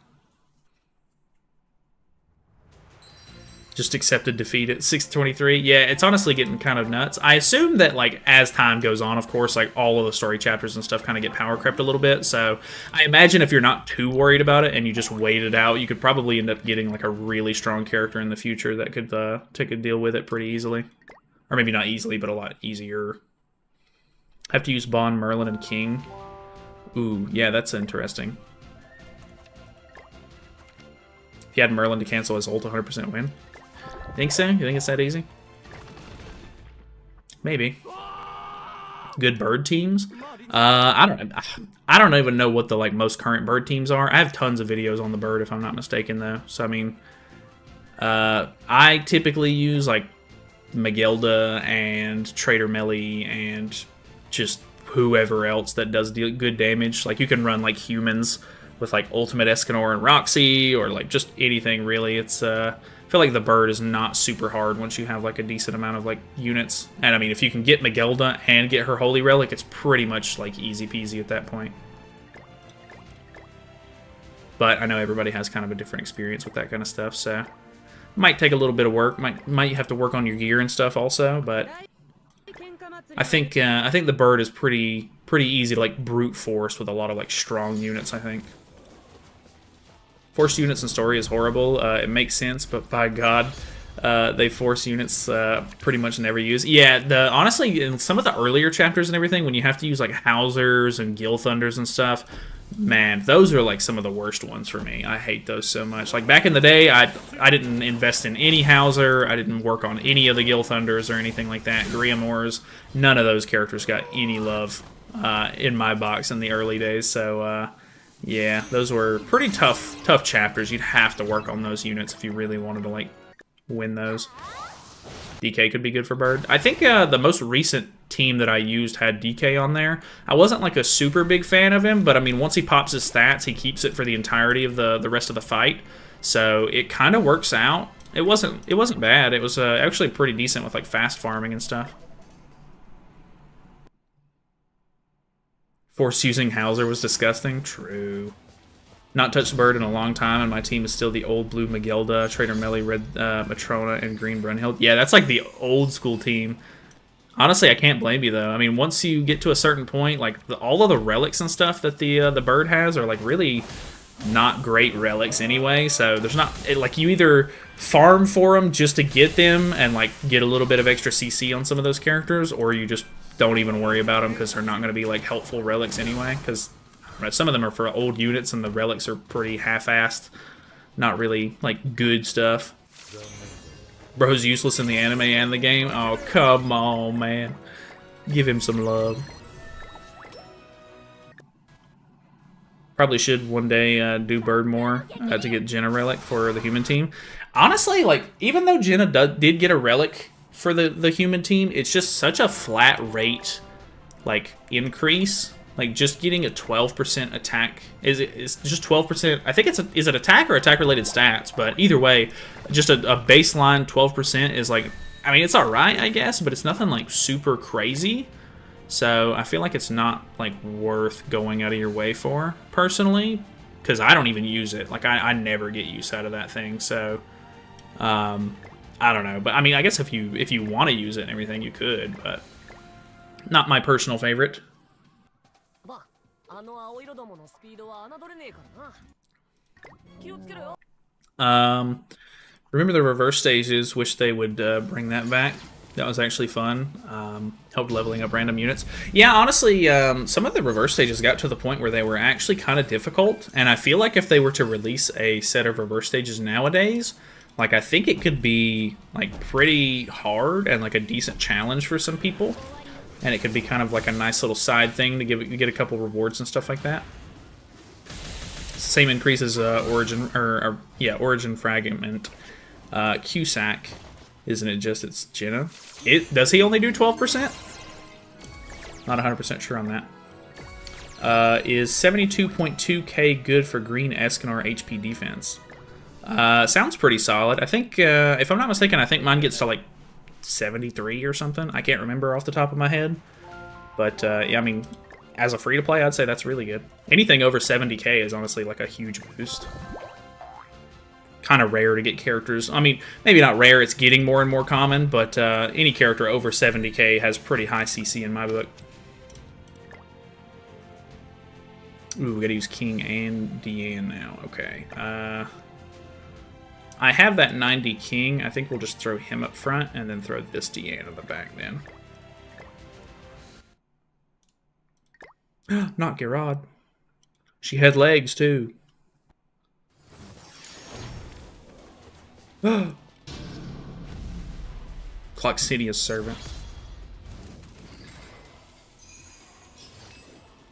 Just accepted defeat at 623. Yeah, it's honestly getting kind of nuts. I assume that, like, as time goes on, of course, like, all of the story chapters and stuff kind of get power crept a little bit. So I imagine if you're not too worried about it and you just wait it out, you could probably end up getting, like, a really strong character in the future that could take a deal with it pretty easily. Or maybe not easily, but a lot easier. Have to use Bond, Merlin, and King. Ooh, yeah, that's interesting. If you had Merlin to cancel his ult, 100% win. Think so? You think it's that easy? Maybe. Good bird teams? I don't even know what the like most current bird teams are. I have tons of videos on the bird, if I'm not mistaken, though. So I mean, I typically use like Magilda and Trader Melly and just whoever else that does good damage. Like you can run like humans with like Ultimate Escanor and Roxy, or like just anything really. It's I feel like the bird is not super hard once you have like a decent amount of like units. And I mean, if you can get Magilda and get her Holy Relic, it's pretty much like easy peasy at that point. But I know everybody has kind of a different experience with that kind of stuff, so might take a little bit of work. Might have to work on your gear and stuff also, but I think the bird is pretty easy to like brute force with a lot of like strong units. I think forced units in story is horrible. It makes sense, but by God, they force units pretty much never use. Yeah, honestly, in some of the earlier chapters and everything, when you have to use like Housers and Gil Thunders and stuff, man, those are like some of the worst ones for me. I hate those so much. Like back in the day, I didn't invest in any Hauser. I didn't work on any of the Gil Thunders or anything like that. Griamores, none of those characters got any love in my box in the early days. So yeah, those were pretty tough chapters. You'd have to work on those units if you really wanted to like win those. DK could be good for bird. I think the most recent team that I used had DK on there. I wasn't like a super big fan of him, but I mean, once he pops his stats, he keeps it for the entirety of the rest of the fight. So it kind of works out. It wasn't bad. It was actually pretty decent with like fast farming and stuff. Force using Hauser was disgusting. True. Not touched the bird in a long time, and my team is still the old blue Magilda, Trader Melly, red Matrona, and green Brunhild. Yeah, that's like the old school team. Honestly, I can't blame you though. I mean, once you get to a certain point, like all of the relics and stuff that the bird has are like really not great relics anyway. So there's not like you either farm for them just to get them and like get a little bit of extra CC on some of those characters, or you just don't even worry about them because they're not going to be like helpful relics anyway. Because some of them are for old units, and the relics are pretty half-assed. Not really, like, good stuff. Bro's useless in the anime and the game. Oh, come on, man. Give him some love. Probably should one day do Bird more to get Jenna Relic for the human team. Honestly, like, even though Jenna did get a Relic for the human team, it's just such a flat rate, like, increase. Like, just getting a 12% attack, is just 12%, I think is it attack or attack-related stats, but either way, just a baseline 12% is like, I mean, it's alright, I guess, but it's nothing, like, super crazy, so I feel like it's not, like, worth going out of your way for, personally, because I don't even use it. Like, I never get use out of that thing, so, I don't know, but, I mean, I guess if you want to use it and everything, you could, but not my personal favorite. Remember the reverse stages? Wish they would bring that back. That was actually fun. Helped leveling up random units. Yeah, honestly, some of the reverse stages got to the point where they were actually kind of difficult, and I feel like if they were to release a set of reverse stages nowadays, like I think it could be like pretty hard and like a decent challenge for some people. And it could be kind of like a nice little side thing to get a couple rewards and stuff like that. Same increase as Origin Fragment. Cusack, isn't it just it's Jenna? Does he only do 12%? Not 100% sure on that. Is 72.2k good for green Escanor HP defense? Sounds pretty solid. I think, if I'm not mistaken, I think mine gets to like 73 or something. I can't remember off the top of my head. But, yeah, I mean, as a free-to-play, I'd say that's really good. Anything over 70k is honestly like a huge boost. Kind of rare to get characters. I mean, maybe not rare, it's getting more and more common, but any character over 70k has pretty high CC in my book. Ooh, we gotta use King and Deanne now. Okay. I have that 90 King. I think we'll just throw him up front and then throw this Deanne in the back then. Not Gerard. She had legs too. Cloxinia's servant.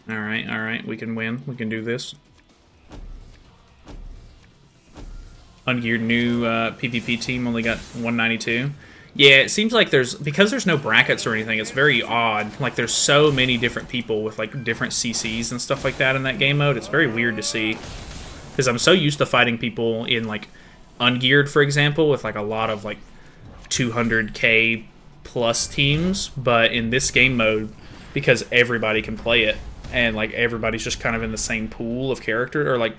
Alright, we can win. We can do this. ungeared new PvP team only got 192. Yeah, it seems like because there's no brackets or anything, it's very odd. Like, there's so many different people with, like, different CCs and stuff like that in that game mode. It's very weird to see. Because I'm so used to fighting people in, like, ungeared, for example, with, like, a lot of, like, 200k plus teams. But in this game mode, because everybody can play it, and, like, everybody's just kind of in the same pool of character, or, like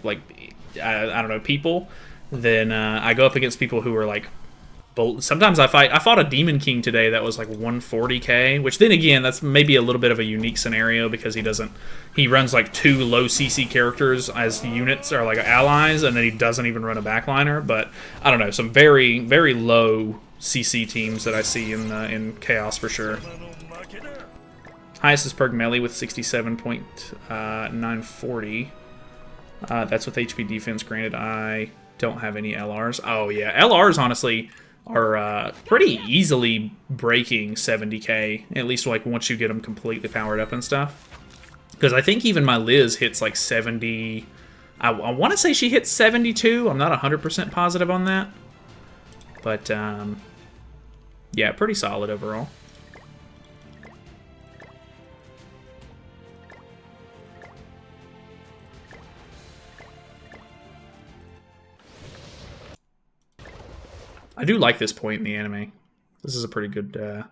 I don't know, people, then I go up against people who are, like, sometimes I fought a Demon King today that was like 140k, which then again, that's maybe a little bit of a unique scenario because he runs like 2 low CC characters as units or like allies, and then he doesn't even run a backliner. But I don't know, some very, very low CC teams that I see in Chaos for sure. Highest is Perk Melee with 67.940. That's with HP defense. Granted, I don't have any LRs. Oh yeah, LRs honestly are pretty easily breaking 70k, at least like once you get them completely powered up and stuff. Because I think even my Liz hits like 70. I want to say she hits 72. I'm not 100% positive on that. But yeah, pretty solid overall. I do like this point in the anime. This is a pretty good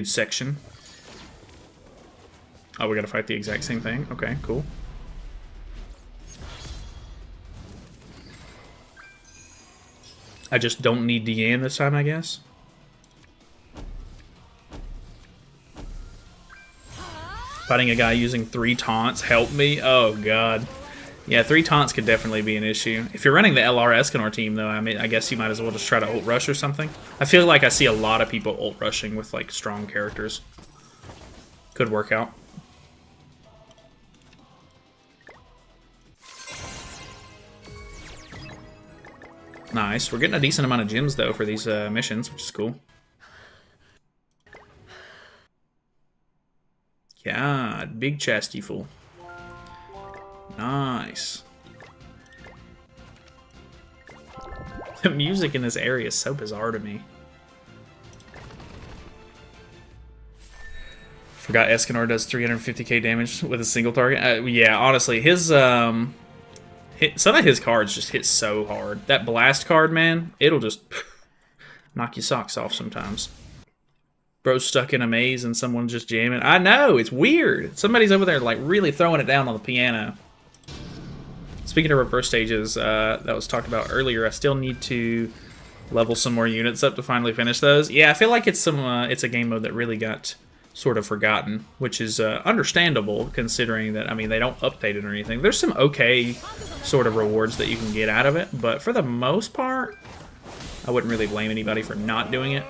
section. Oh, we gotta fight the exact same thing? Okay, cool. I just don't need Deanne this time, I guess. Fighting a guy using 3 taunts, help me? Oh, God. Yeah, 3 taunts could definitely be an issue. If you're running the LR Escanor team, though, I mean, I guess you might as well just try to ult rush or something. I feel like I see a lot of people ult rushing with, like, strong characters. Could work out. Nice. We're getting a decent amount of gems, though, for these missions, which is cool. God, big chest, you fool. Nice. The music in this area is so bizarre to me. Forgot Escanor does 350k damage with a single target. Yeah, honestly, some of his cards just hit so hard. That blast card, man, it'll just knock your socks off sometimes. Bro's stuck in a maze and someone's just jamming. I know, it's weird. Somebody's over there like really throwing it down on the piano. Speaking of reverse stages, that was talked about earlier, I still need to level some more units up to finally finish those. Yeah, I feel like it's a game mode that really got sort of forgotten, which is understandable considering that, I mean, they don't update it or anything. There's some okay sort of rewards that you can get out of it, but for the most part, I wouldn't really blame anybody for not doing it.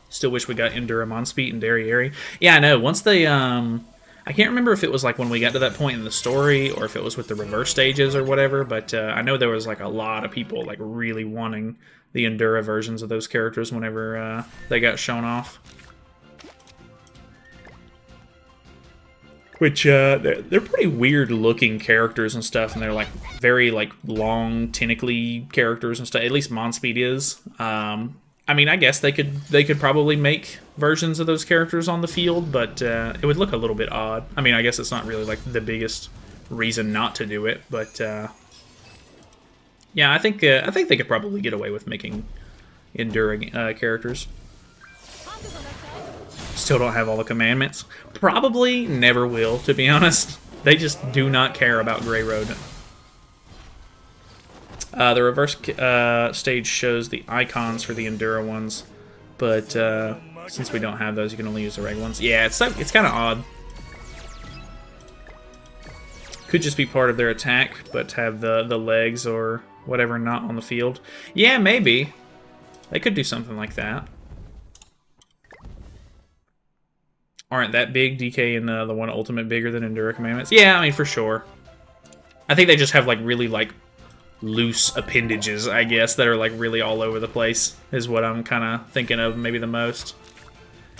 Still wish we got Endura Monspeed and Derriere. Yeah, I know. Once they, I can't remember if it was like when we got to that point in the story or if it was with the reverse stages or whatever, but I know there was like a lot of people like really wanting the Endura versions of those characters whenever they got shown off. Which, they're pretty weird looking characters and stuff, and they're like very like long, tentacly characters and stuff. At least Monspeed is. I mean, I guess they could probably make versions of those characters on the field, but it would look a little bit odd. I mean, I guess it's not really like the biggest reason not to do it, but yeah, I think they could probably get away with making enduring characters. Still don't have all the commandments. Probably never will, to be honest. They just do not care about Grey Road. The reverse stage shows the icons for the Endura ones, but since we don't have those, you can only use the regular ones. Yeah, it's kind of odd. Could just be part of their attack, but have the legs or whatever not on the field. Yeah, maybe. They could do something like that. Aren't that big, DK and the one ultimate bigger than Endura commandments? Yeah, I mean, for sure. I think they just have like really like loose appendages, I guess, that are like really all over the place, is what I'm kind of thinking of maybe the most.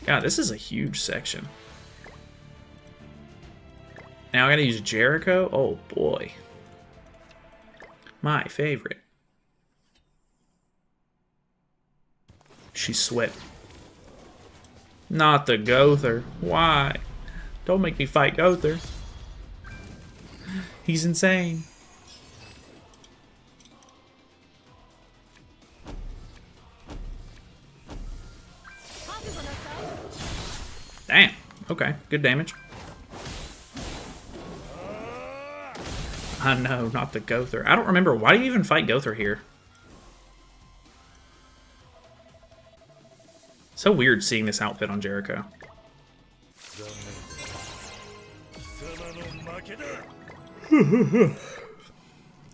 God, this is a huge section. Now I gotta use Jericho? Oh boy. My favorite. She's sweat. Not the Gother. Why? Don't make me fight Gother. He's insane. Damn. Okay. Good damage. I know, not the Gother. I don't remember. Why do you even fight Gother here? So weird seeing this outfit on Jericho.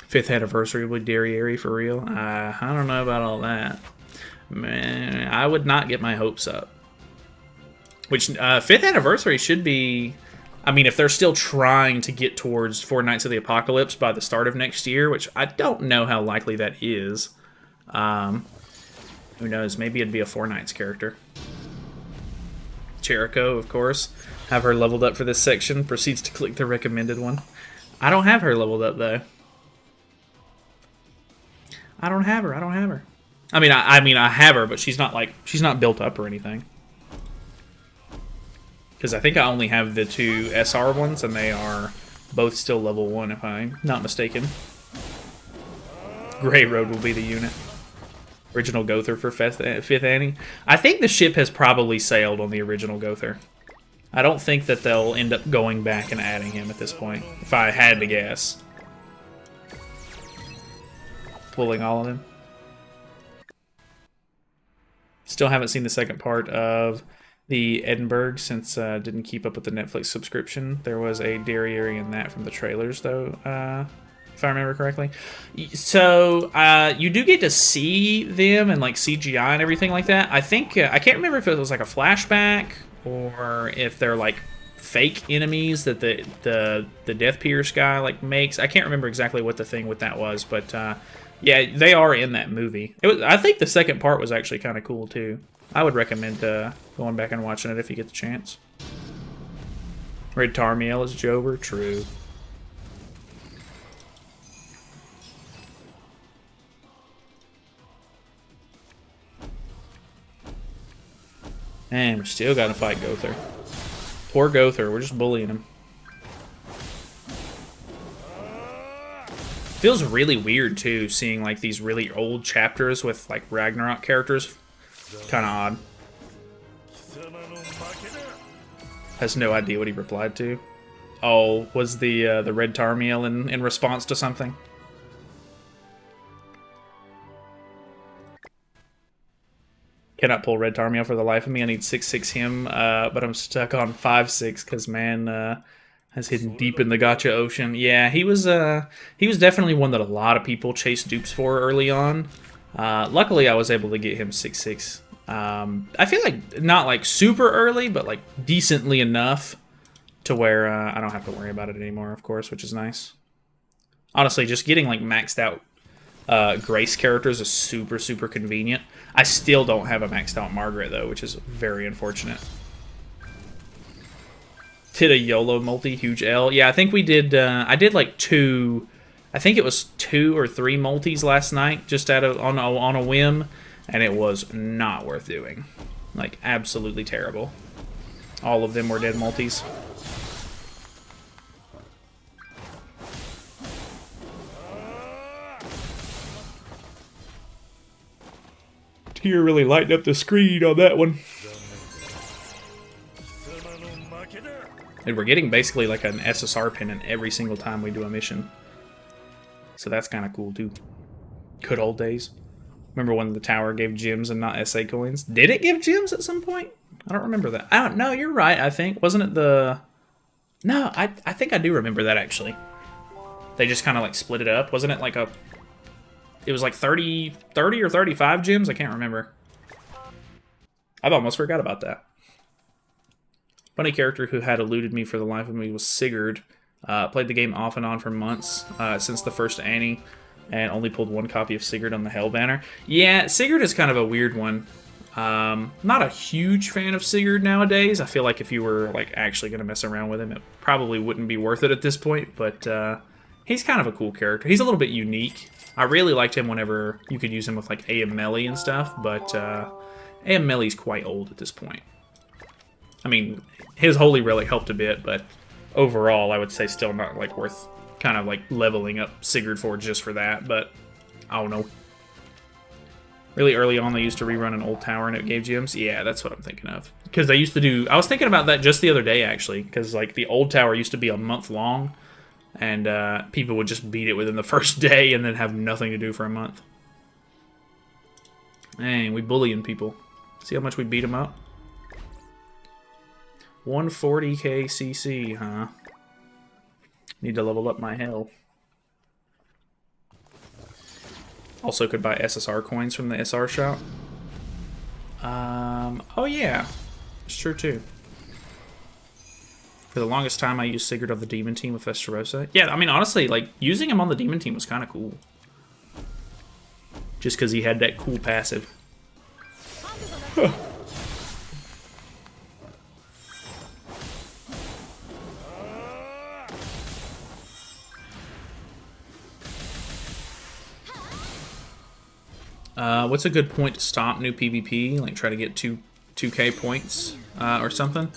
Fifth anniversary with Derriere for real? I don't know about all that. Man, I would not get my hopes up. Which, 5th anniversary should be... I mean, if they're still trying to get towards 4 Knights of the Apocalypse by the start of next year, which I don't know how likely that is. Who knows? Maybe it'd be a 4 Knights character. Jericho, of course. Have her leveled up for this section. Proceeds to click the recommended one. I don't have her leveled up, though. I don't have her. I don't have her. I mean, I have her, but she's not built up or anything. Because I think I only have the 2 SR ones, and they are both still level 1, if I'm not mistaken. Grey Road will be the unit. Original Gother for 5th Annie. I think the ship has probably sailed on the original Gother. I don't think that they'll end up going back and adding him at this point, if I had to guess. Pulling all of them. Still haven't seen the second part of the Edinburgh since didn't keep up with the Netflix subscription. There was a Derriere in that from the trailers, though, if I remember correctly. So you do get to see them and like CGI and everything like that. I think I can't remember if it was like a flashback or if they're like fake enemies that the Death Pierce guy like makes. I can't remember exactly what the thing with that was, but yeah, they are in that movie. I think the second part was actually kind of cool too. I would recommend going back and watching it if you get the chance. Red Tarmiel is Jover, true. And we're still got to fight Gother. Poor Gother, we're just bullying him. Feels really weird too, seeing like these really old chapters with like Ragnarok characters. Kind of odd. Has no idea what he replied to. Oh, was the Red Tarmiel in response to something? Cannot pull Red Tarmiel for the life of me. I need 6/6 him, but I'm stuck on 5/6 because man has hidden deep in the gacha ocean. Yeah, he was definitely one that a lot of people chased dupes for early on. Luckily, I was able to get him 6/6. I feel like not like super early, but like decently enough to where I don't have to worry about it anymore, of course, which is nice. Honestly, just getting like maxed out Grace characters is super, super convenient. I still don't have a maxed out Margaret, though, which is very unfortunate. Did a YOLO multi, huge L. Yeah, I think we did, I did like 2, I think it was 2 or 3 multis last night, just on a whim, and it was not worth doing. Like, absolutely terrible. All of them were dead multis. Tear really lightened up the screen on that one. And we're getting basically like an SSR pennant every single time we do a mission. So that's kind of cool too. Good old days. Remember when the tower gave gems and not SA coins? Did it give gems at some point? I don't remember that. I don't know, you're right, I think. Wasn't it the... No, I think I do remember that actually. They just kind of like split it up. Wasn't it like a... It was like 30 or 35 gems? I can't remember. I've almost forgot about that. Funny character who had eluded me for the life of me was Sigurd. Played the game off and on for months since the first Annie, and only pulled 1 copy of Sigurd on the Hell banner. Yeah, Sigurd is kind of a weird one. Not a huge fan of Sigurd nowadays. I feel like if you were like actually going to mess around with him, it probably wouldn't be worth it at this point, but he's kind of a cool character. He's a little bit unique. I really liked him whenever you could use him with like AM melee and stuff, but AM melee's quite old at this point. I mean, his Holy Relic helped a bit, but overall, I would say still not like worth kind of like leveling up Sigurd for just for that, but I don't know. Really early on, they used to rerun an old tower and it gave gems. Yeah, that's what I'm thinking of. Because they used to do... I was thinking about that just the other day, actually. Because, like, the old tower used to be a month long. And people would just beat it within the first day and then have nothing to do for a month. Dang, we bullying people. See how much we beat them up? 140k CC, huh? Need to level up my hell. Also could buy SSR coins from the SR shop. Oh yeah, it's true too. For the longest time, I used Sigurd of the Demon team with Esterosa. Yeah, I mean, honestly, like, using him on the Demon team was kind of cool. Just because he had that cool passive. What's a good point to stop new PvP? Like, try to get 2k points or something?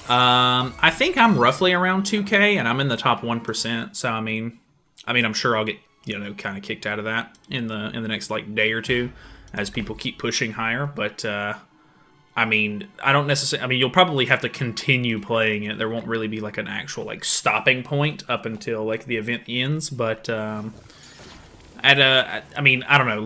I think I'm roughly around 2k, and I'm in the top 1%. So I mean, I'm sure I'll get, you know, kind of kicked out of that in the next like day or two as people keep pushing higher. But I mean, I don't necessarily. I mean, you'll probably have to continue playing it. There won't really be like an actual like stopping point up until like the event ends. But I mean, I don't know.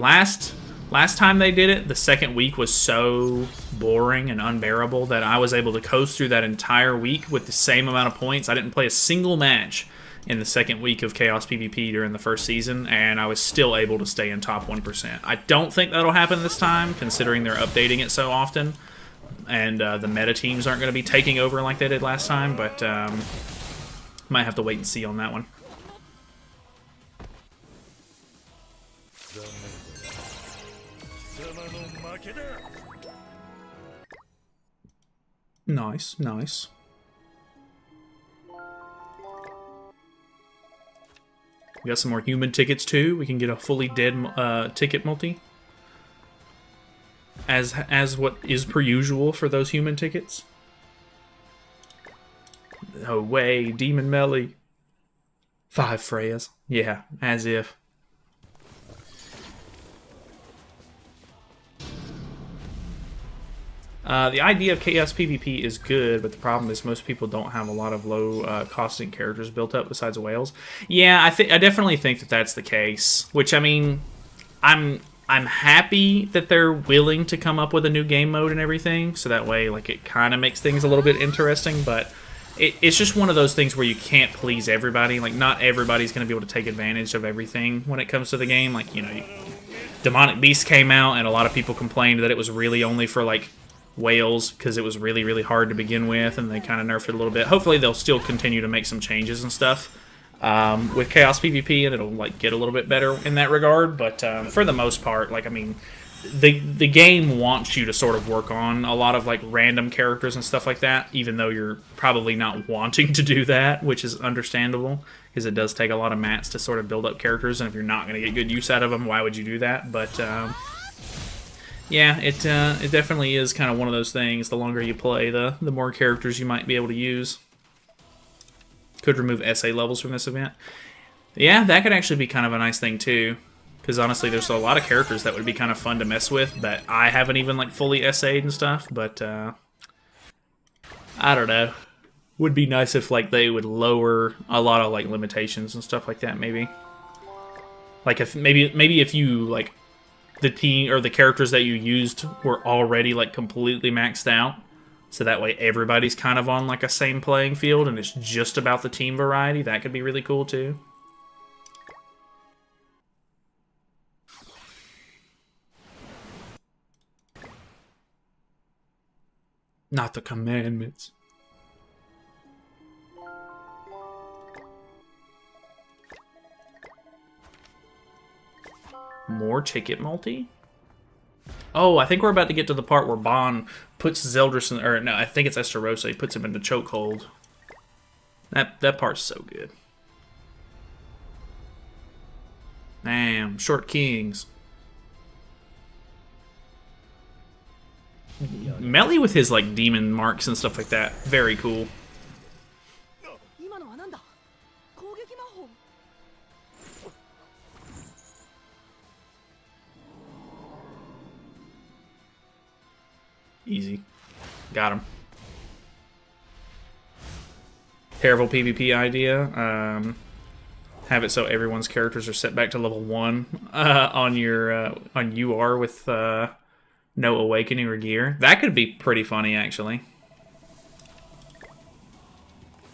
Last time they did it, the second week was so boring and unbearable that I was able to coast through that entire week with the same amount of points. I didn't play a single match in the second week of Chaos PvP during the first season, and I was still able to stay in top 1%. I don't think that'll happen this time, considering they're updating it so often, and the meta teams aren't going to be taking over like they did last time, but might have to wait and see on that one. Nice, nice. We got some more human tickets too. We can get a fully dead ticket multi. As what is per usual for those human tickets. No way, Demon Melee. 5 Freyas. Yeah, as if. The idea of Chaos PvP is good, but the problem is most people don't have a lot of low costing characters built up besides whales. Yeah, I definitely think that that's the case. Which, I mean, I'm happy that they're willing to come up with a new game mode and everything, so that way, like, it kind of makes things a little bit interesting. But it's just one of those things where you can't please everybody. Like, not everybody's going to be able to take advantage of everything when it comes to the game. Like, you know, Demonic Beast came out, and a lot of people complained that it was really only for like whales because it was really, really hard to begin with, and they kind of nerfed it a little bit. Hopefully they'll still continue to make some changes and stuff with Chaos PvP, and it'll like get a little bit better in that regard. But for the most part, like, I mean, the game wants you to sort of work on a lot of like random characters and stuff like that, even though you're probably not wanting to do that, which is understandable because it does take a lot of mats to sort of build up characters, and if you're not going to get good use out of them, why would you do that? But yeah, it definitely is kind of one of those things. The longer you play, the more characters you might be able to use. Could remove SA levels from this event. Yeah, that could actually be kind of a nice thing too. Because honestly, there's a lot of characters that would be kind of fun to mess with that I haven't even like fully SA'd and stuff. But I don't know. Would be nice if like they would lower a lot of like limitations and stuff like that. Maybe. Like if maybe if you like the team or the characters that you used were already like completely maxed out, so that way everybody's kind of on like a same playing field and it's just about the team variety. That could be really cool too. Not the commandments. More ticket multi? Oh, I think we're about to get to the part where Bond puts Zeldris in, or no, I think it's Esterosa. He puts him in the chokehold. That part's so good. Damn, short kings. Melly with his like demon marks and stuff like that. Very cool. Easy. Got him. Terrible PvP idea. Have it so everyone's characters are set back to level 1 on your on UR with no awakening or gear. That could be pretty funny, actually.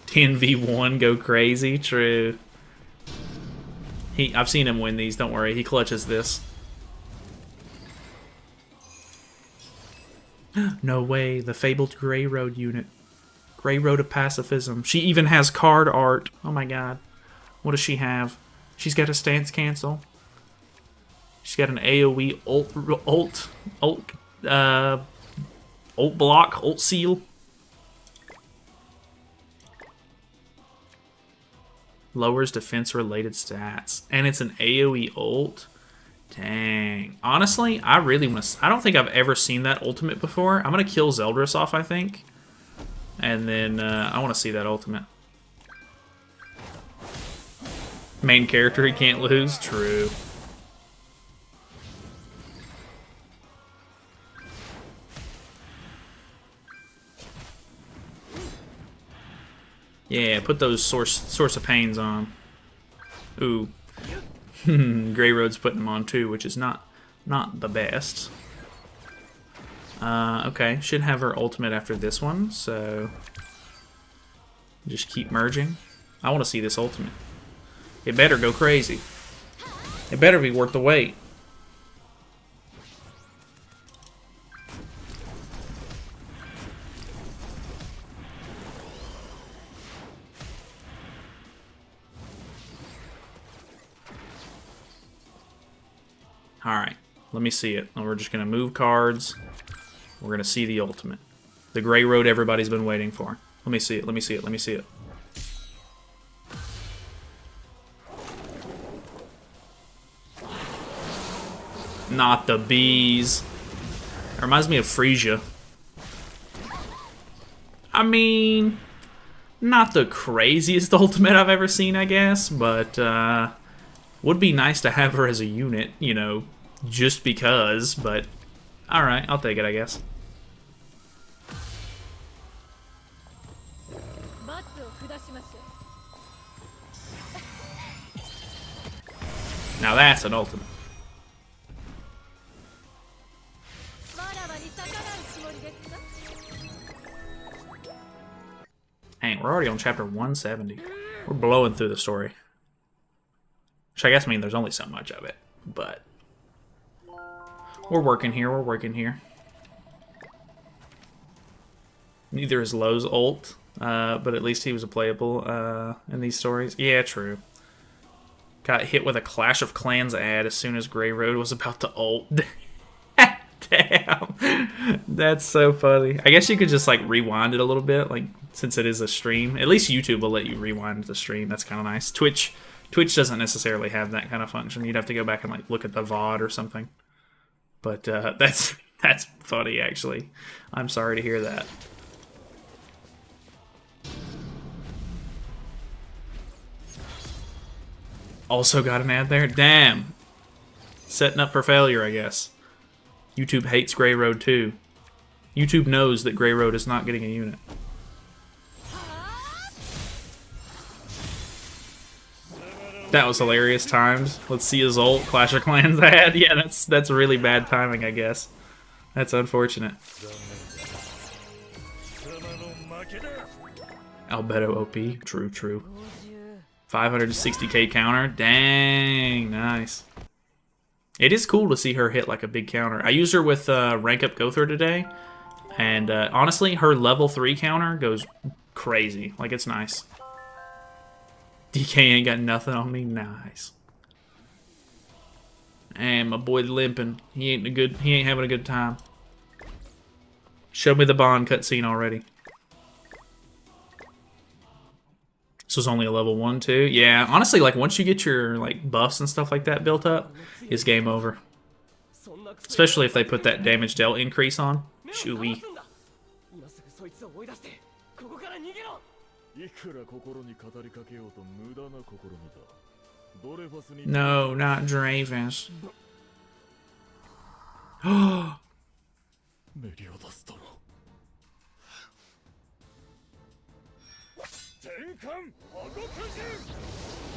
10v1 go crazy. True. I've seen him win these. Don't worry. He clutches this. No way. The fabled Grey Road unit. Grey Road of Pacifism. She even has card art. Oh my god. What does she have? She's got a stance cancel. She's got an AoE ult block, ult seal. Lowers defense related stats. And it's an AoE ult. Dang. Honestly, I really want to... I don't think I've ever seen that ultimate before. I'm going to kill Zeldris off, I think. And then I want to see that ultimate. Main character he can't lose? True. Yeah, put those source of pains on. Ooh. Grey Road's putting them on too, which is not the best. Okay, should have her ultimate after this one, so just keep merging. I want to see this ultimate. It better go crazy. It better be worth the wait. Alright, let me see it. And we're just going to move cards. We're going to see the ultimate. The Grey Road everybody's been waiting for. Let me see it, let me see it, let me see it. Not the bees. It reminds me of Frisia. I mean, not the craziest ultimate I've ever seen, I guess, but would be nice to have her as a unit, you know, just because, but alright, I'll take it, I guess. Now that's an ultimate. Dang, we're already on chapter 170. We're blowing through the story. Which I guess means there's only so much of it, but we're working here, we're working here. Neither is Lowe's ult, but at least he was a playable in these stories. Yeah, true. Got hit with a Clash of Clans ad as soon as Grey Road was about to ult. Damn. That's so funny. I guess you could just like rewind it a little bit, like since it is a stream. At least YouTube will let you rewind the stream. That's kind of nice. Twitch doesn't necessarily have that kind of function. You'd have to go back and like look at the VOD or something. But that's funny actually. I'm sorry to hear that. Also got an ad there? Damn. Setting up for failure, I guess. YouTube hates Grey Road too. YouTube knows that Grey Road is not getting a unit. That was hilarious times. Let's see his ult. Clash of Clans ad. Yeah, that's really bad timing, I guess. That's unfortunate. Albedo OP. True, true. 560k counter. Dang, nice. It is cool to see her hit like a big counter. I used her with Rank Up Gother today, and honestly, her level 3 counter goes crazy. Like, it's nice. DK ain't got nothing on me. Nice. And my boy limping. He ain't having a good time. Show me the Bond cutscene already. This was only a level 1 too. Yeah, honestly, like once you get your like buffs and stuff like that built up, it's game over. Especially if they put that damage dealt increase on. Shooey. No, not Dravis.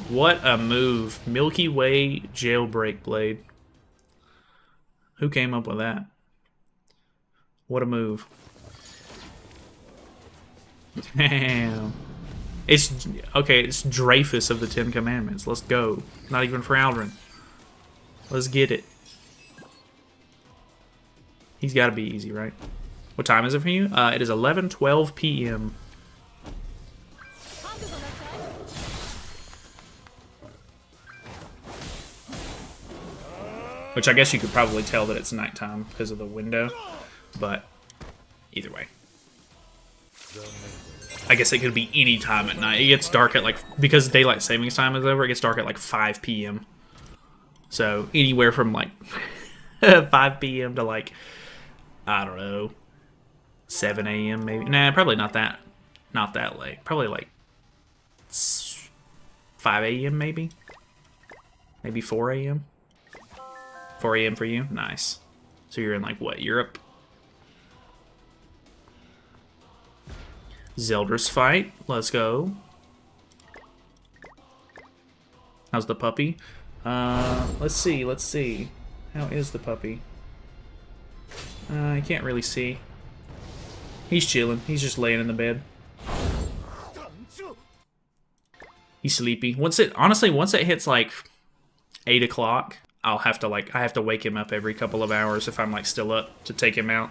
What a move. Milky Way Jailbreak Blade. Who came up with that? What a move. Damn. It's okay, it's Dreyfus of the Ten Commandments. Let's go. Not even for Aldrin. Let's get it. He's got to be easy, right? What time is it for you? It is 11:12 p.m. Which I guess you could probably tell that it's nighttime because of the window, but either way. I guess it could be any time at night. It gets dark at like, because daylight savings time is over, it gets dark at like 5 p.m. So anywhere from like 5 p.m. to like, I don't know, 7 a.m. maybe. Nah, probably not that late. Probably like 5 a.m. maybe. Maybe 4 a.m. 4 a.m. for you? Nice. So you're in like what, Europe? Zelda's fight. Let's go. How's the puppy? Let's see. How is the puppy? I can't really see. He's chilling. He's just laying in the bed. He's sleepy. Once it hits like 8 o'clock, I have to wake him up every couple of hours if I'm like still up to take him out.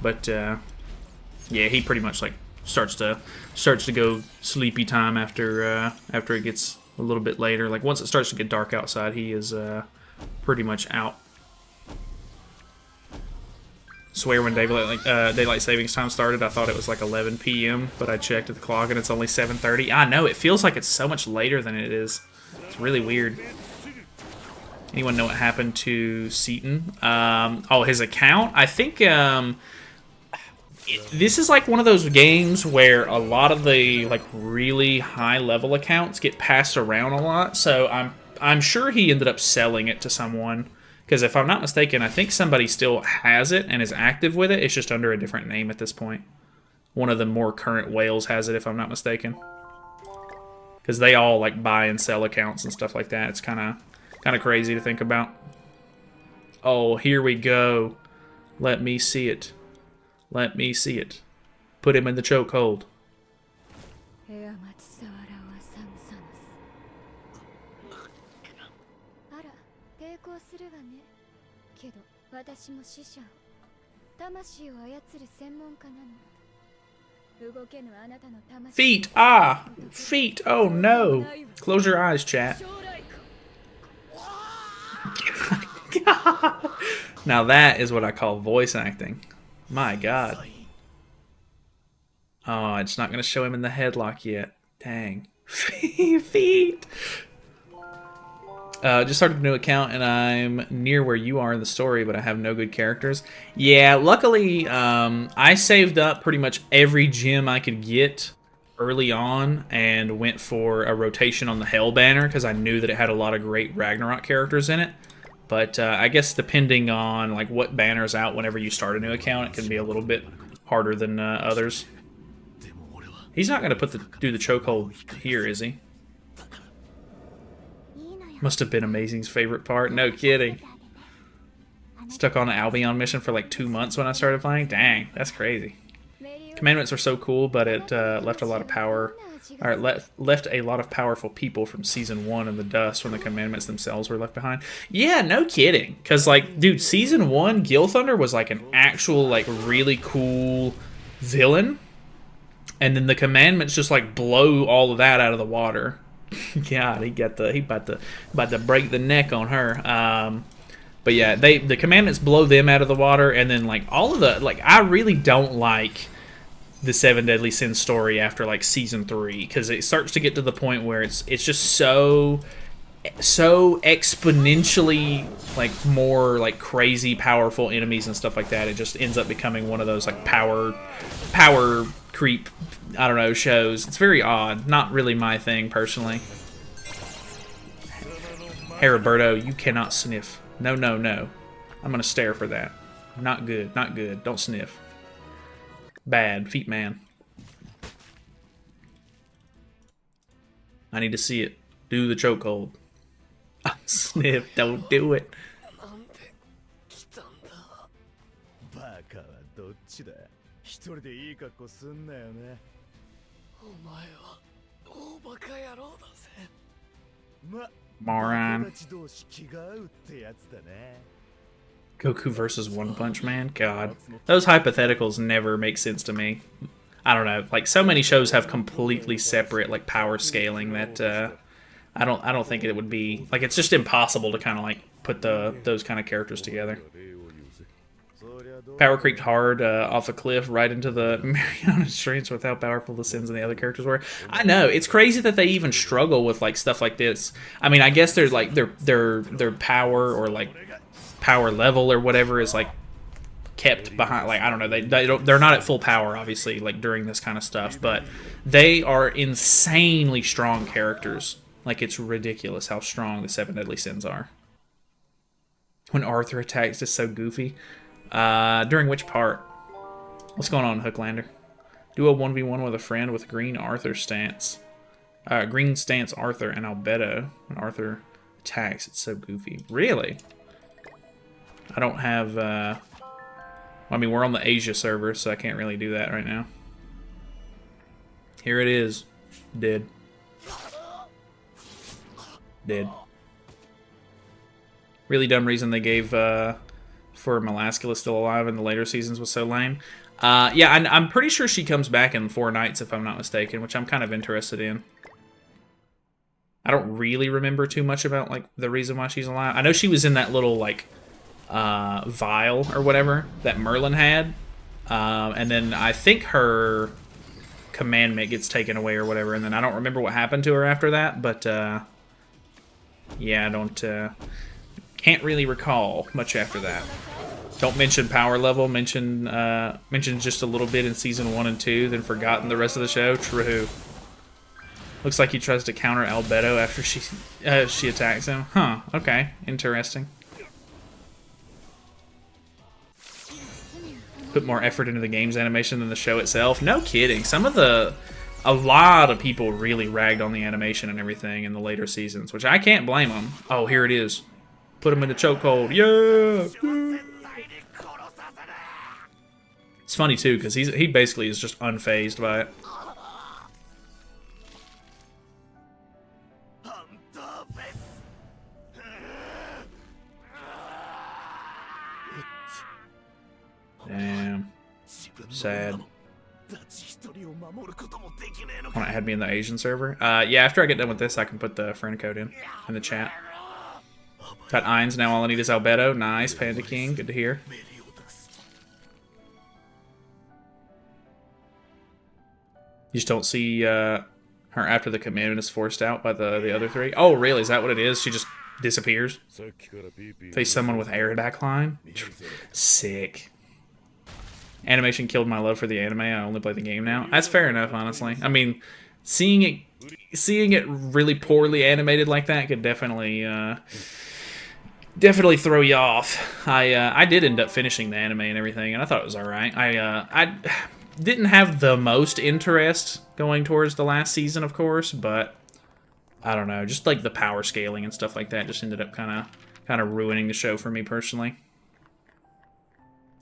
But yeah, he pretty much like starts to go sleepy time after it gets a little bit later. Like once it starts to get dark outside, he is pretty much out. Swear when daylight savings time started, I thought it was like 11 p.m. But I checked at the clock and it's only 7:30. I know, it feels like it's so much later than it is. It's really weird. Anyone know what happened to Seaton? Oh, his account? I think this is like one of those games where a lot of the like really high level accounts get passed around a lot. So I'm sure he ended up selling it to someone. Because if I'm not mistaken, I think somebody still has it and is active with it. It's just under a different name at this point. One of the more current whales has it, if I'm not mistaken. Because they all like buy and sell accounts and stuff like that. It's kind of crazy to think about. Oh, here we go. Let me see it. Let me see it. Put him in the chokehold. Feet! Ah! Feet! Oh no! Close your eyes, chat. Now that is what I call voice acting. My god. Oh, it's not going to show him in the headlock yet. Dang. Feet! Just started a new account and I'm near where you are in the story, but I have no good characters. Yeah, luckily, I saved up pretty much every gem I could get early on and went for a rotation on the Hell banner because I knew that it had a lot of great Ragnarok characters in it. But I guess depending on like what banner's out whenever you start a new account, it can be a little bit harder than others. He's not going to do the chokehold here, is he? Must have been Amazing's favorite part. No kidding. Stuck on an Albion mission for like 2 months when I started playing. Dang, that's crazy. Commandments were so cool, but it left a lot of power. Or left a lot of powerful people from Season 1 in the dust when the commandments themselves were left behind. Yeah, no kidding. Because, like, dude, Season 1, Gil Thunder was, like, an actual, like, really cool villain. And then the commandments just, like, blow all of that out of the water. God, he about to break the neck on her. But, yeah, the commandments blow them out of the water. And then, like, all of the, like, I really don't like the Seven Deadly Sins story after like season 3, because it starts to get to the point where it's just so exponentially like more like crazy powerful enemies and stuff like that. It just ends up becoming one of those like power creep, I don't know, shows. It's very odd. Not really my thing personally. Hey Roberto, you cannot sniff. No, no, no. I'm gonna stare for that. Not good, not good. Don't sniff. Bad. Feet man. I need to see it. Do the chokehold. Sniff, don't do it. Moron. Goku versus One Punch Man? God. Those hypotheticals never make sense to me. I don't know. Like, so many shows have completely separate, like, power scaling that, I don't think it would be... Like, it's just impossible to kind of, like, put those kind of characters together. Power creeped hard off a cliff right into the Mariana Streets with how powerful the Sins and the other characters were. I know, it's crazy that they even struggle with, like, stuff like this. I mean, I guess there's, like, their power or, like, power level or whatever is, like, kept behind, like, I don't know, they're not at full power, obviously, like, during this kind of stuff, but they are insanely strong characters. Like, it's ridiculous how strong the Seven Deadly Sins are. When Arthur attacks, it's so goofy. During which part? What's going on, Hooklander? Do a 1v1 with a friend with green Arthur stance. Green stance Arthur and Albedo. When Arthur attacks, it's so goofy. Really? I don't have, I mean, we're on the Asia server, so I can't really do that right now. Here it is. Dead. Dead. Really dumb reason they gave for Melascula still alive in the later seasons was so lame. Yeah, I'm pretty sure she comes back in 4 nights, if I'm not mistaken, which I'm kind of interested in. I don't really remember too much about, like, the reason why she's alive. I know she was in that little, like, vial or whatever that Merlin had, and then I think her commandment gets taken away or whatever, and then I don't remember what happened to her after that, but yeah, I don't can't really recall much after that. Don't mention power level, mention just a little bit in season 1 and 2, then forgotten the rest of the show. True. Looks like he tries to counter Albedo after she attacks him. Huh, okay, interesting. Put more effort into the game's animation than the show itself. No kidding. A lot of people really ragged on the animation and everything in the later seasons, which I can't blame them. Oh, here it is. Put him in the chokehold. Yeah! It's funny, too, because he basically is just unfazed by it. Damn. Sad. Want to add me in the Asian server? Yeah, after I get done with this, I can put the friend code in the chat. Got Ainz, now all I need is Albedo. Nice, Panda King, good to hear. You just don't see her after the commandment is forced out by the other 3? Oh, really? Is that what it is? She just disappears? Face someone with air backline? Sick. Animation killed my love for the anime. I only play the game now. That's fair enough, honestly. I mean, seeing it really poorly animated like that could definitely throw you off. I did end up finishing the anime and everything, and I thought it was alright. I didn't have the most interest going towards the last season, of course, but I don't know, just like the power scaling and stuff like that just ended up kind of ruining the show for me personally.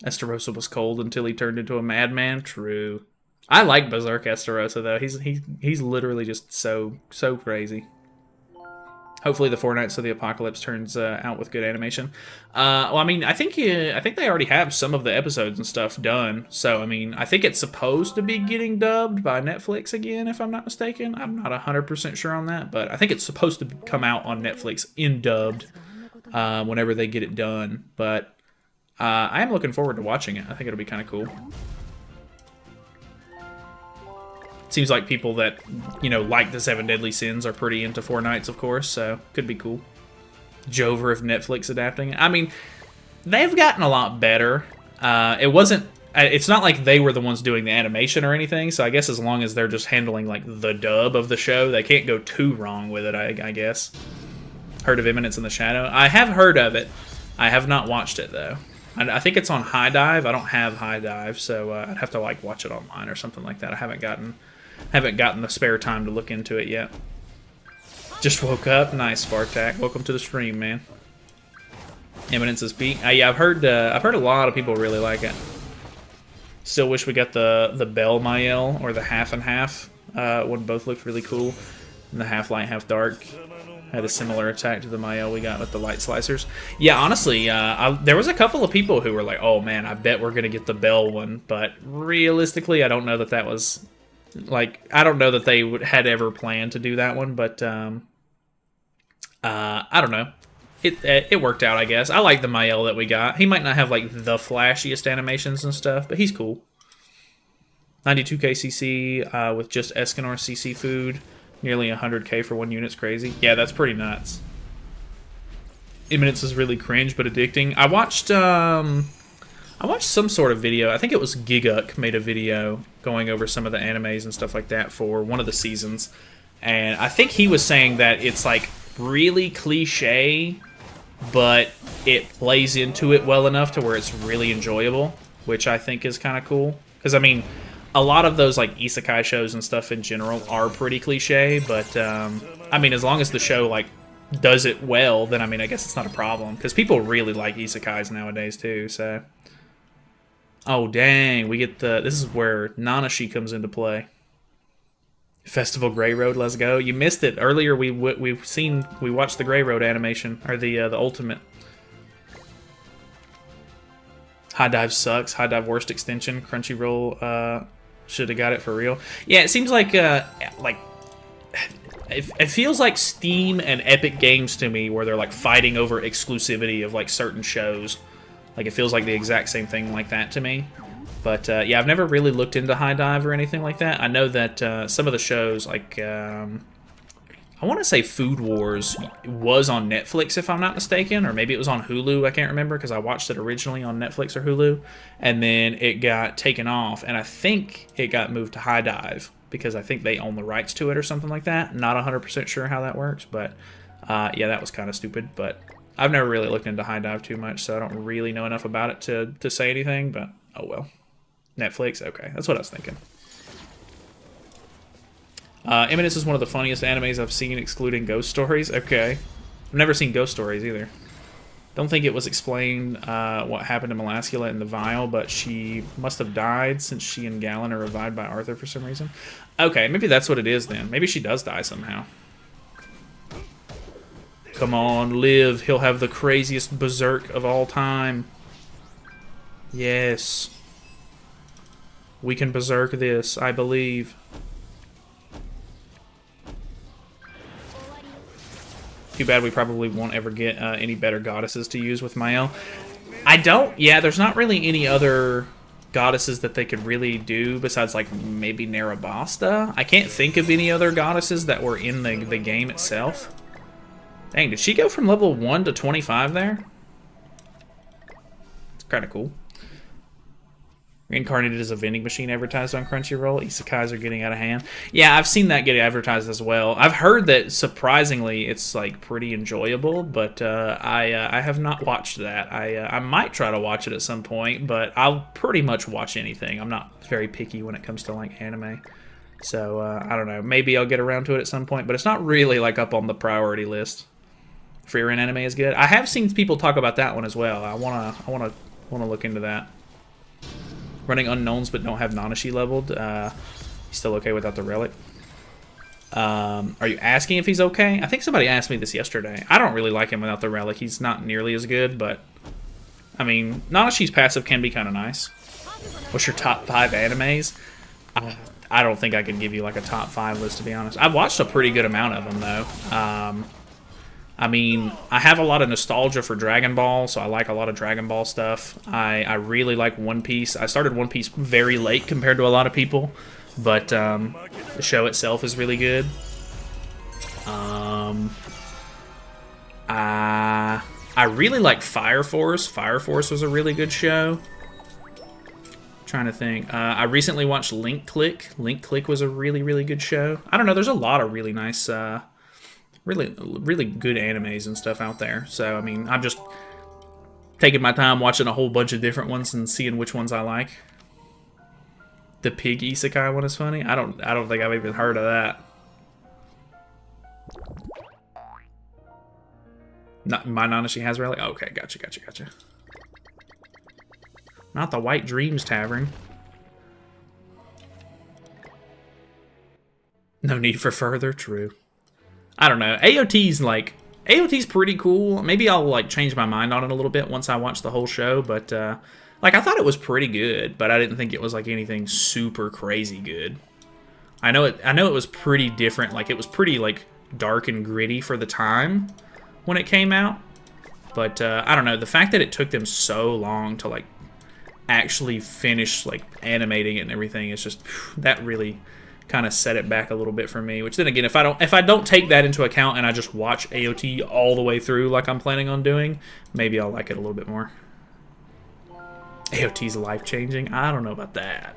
Esterosa was cold until he turned into a madman. True. I like Berserk Esterosa though. He's literally just so crazy. Hopefully the 4 Nights of the Apocalypse turns out with good animation. Well, I mean, I think they already have some of the episodes and stuff done. So, I mean, I think it's supposed to be getting dubbed by Netflix again, if I'm not mistaken. I'm not 100% sure on that, but I think it's supposed to come out on Netflix in dubbed whenever they get it done. But I am looking forward to watching it. I think it'll be kind of cool. Seems like people that, you know, like the Seven Deadly Sins are pretty into Four Knights, of course, so could be cool. Jover if Netflix adapting it. I mean, they've gotten a lot better. It wasn't... It's not like they were the ones doing the animation or anything, so I guess as long as they're just handling, like, the dub of the show, they can't go too wrong with it, I guess. Heard of Imminence in the Shadow? I have heard of it. I have not watched it, though. I think it's on High Dive. I don't have High Dive, so I'd have to, like, watch it online or something like that. I haven't gotten the spare time to look into it yet. Just woke up. Nice, Spartak. Welcome to the stream, man. Imminence is peak. Yeah, I've heard a lot of people really like it. Still wish we got the Bell Mael or the half and half. One both looked really cool. And the half light, half dark had a similar attack to the Mael we got with the light slicers. Yeah, honestly, there was a couple of people who were like, "Oh man, I bet we're gonna get the Bell one." But realistically, I don't know that was like I don't know that they had ever planned to do that one. But I don't know. It worked out, I guess. I like the Mael that we got. He might not have, like, the flashiest animations and stuff, but he's cool. 92k CC with just Escanor CC food. Nearly 100k for one unit's crazy. Yeah, that's pretty nuts. Imminence is really cringe, but addicting. I watched some sort of video. I think it was Giguk made a video going over some of the animes and stuff like that for one of the seasons. And I think he was saying that it's, like, really cliche, but it plays into it well enough to where it's really enjoyable, which I think is kind of cool. Because, I mean, a lot of those, like, isekai shows and stuff in general are pretty cliche, but, I mean, as long as the show, like, does it well, then, I mean, I guess it's not a problem. Because people really like isekais nowadays, too, so... Oh, dang, we get the... This is where Nanashi comes into play. Festival Grey Road, let's go. You missed it earlier. We watched the Grey Road animation, or the ultimate. High Dive sucks. High Dive worst extension. Crunchyroll should have got it for real. Yeah, it seems like it feels like Steam and Epic Games to me, where they're like fighting over exclusivity of like certain shows. Like it feels like the exact same thing like that to me. But, yeah, I've never really looked into High Dive or anything like that. I know that some of the shows, like, I want to say Food Wars was on Netflix, if I'm not mistaken, or maybe it was on Hulu, I can't remember, because I watched it originally on Netflix or Hulu, and then it got taken off, and I think it got moved to High Dive, because I think they own the rights to it or something like that. Not 100% sure how that works, but, yeah, that was kind of stupid, but I've never really looked into High Dive too much, so I don't really know enough about it to say anything, but oh well. Netflix? Okay, that's what I was thinking. Imminence is one of the funniest animes I've seen, excluding Ghost Stories. Okay. I've never seen Ghost Stories, either. Don't think it was explained what happened to Melascula in the vial, but she must have died since she and Galen are revived by Arthur for some reason. Okay, maybe that's what it is then. Maybe she does die somehow. Come on, live. He'll have the craziest berserk of all time. Yes. We can berserk this, I believe. Too bad we probably won't ever get any better goddesses to use with Mael. Yeah, there's not really any other goddesses that they could really do besides, like, maybe Narabasta. I can't think of any other goddesses that were in the game itself. Dang, did she go from level 1 to 25 there? It's kind of cool. Reincarnated as a vending machine advertised on Crunchyroll. Isekais are getting out of hand. Yeah, I've seen that get advertised as well. I've heard that, surprisingly, it's like pretty enjoyable, but I have not watched that. I might try to watch it at some point, but I'll pretty much watch anything. I'm not very picky when it comes to like anime. So, I don't know. Maybe I'll get around to it at some point, but it's not really like up on the priority list. Free Rent anime is good. I have seen people talk about that one as well. I wanna look into that. Running unknowns but don't have Nanashi leveled. He's still okay without the relic. Are you asking if he's okay? I think somebody asked me this yesterday. I don't really like him without the relic. He's not nearly as good, but I mean, Nanashi's passive can be kind of nice. What's your top 5 animes? I don't think I could give you like a top 5 list, to be honest. I've watched a pretty good amount of them though. I mean, I have a lot of nostalgia for Dragon Ball, so I like a lot of Dragon Ball stuff. I really like One Piece. I started One Piece very late compared to a lot of people, but the show itself is really good. I really like Fire Force. Fire Force was a really good show. Trying to think. I recently watched Link Click. Link Click was a really, really good show. I don't know. There's a lot of really nice, really good animes and stuff out there. So, I mean, I'm just taking my time watching a whole bunch of different ones and seeing which ones I like. The pig isekai one is funny. I don't think I've even heard of that. Not my Nanashi has rally. Okay, gotcha. Not the White Dreams Tavern. No need for further. True. I don't know. AOT's pretty cool. Maybe I'll like change my mind on it a little bit once I watch the whole show. But like I thought it was pretty good, but I didn't think it was like anything super crazy good. I know it was pretty different. Like it was pretty like dark and gritty for the time when it came out. But I don't know. The fact that it took them so long to like actually finish like animating it and everything is just that really kind of set it back a little bit for me. Which then again, if I don't take that into account and I just watch AOT all the way through like I'm planning on doing, maybe I'll like it a little bit more. AOT's life-changing? I don't know about that.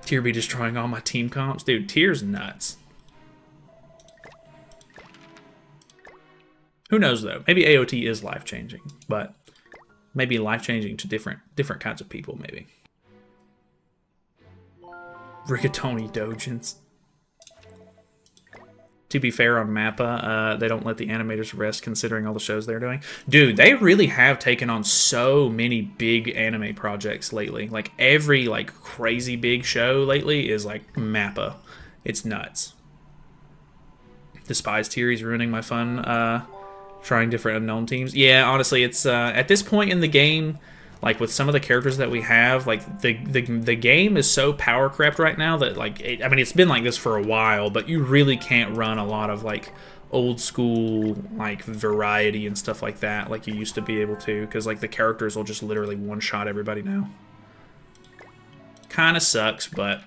Tier be destroying all my team comps. Dude, Tier's nuts. Who knows though? Maybe AOT is life-changing, but maybe life-changing to different kinds of people, maybe. Rigatoni Dojins. To be fair on Mappa, they don't let the animators rest considering all the shows they're doing. Dude, they really have taken on so many big anime projects lately. Like, every, like, crazy big show lately is, like, Mappa. It's nuts. Despise Tier's ruining my fun, trying different unknown teams. Yeah, honestly, it's, at this point in the game, like, with some of the characters that we have, like, the game is so power crept right now that, like, I mean, it's been like this for a while, but you really can't run a lot of, like, old school, like, variety and stuff like that like you used to be able to, because, like, the characters will just literally one-shot everybody now. Kind of sucks, but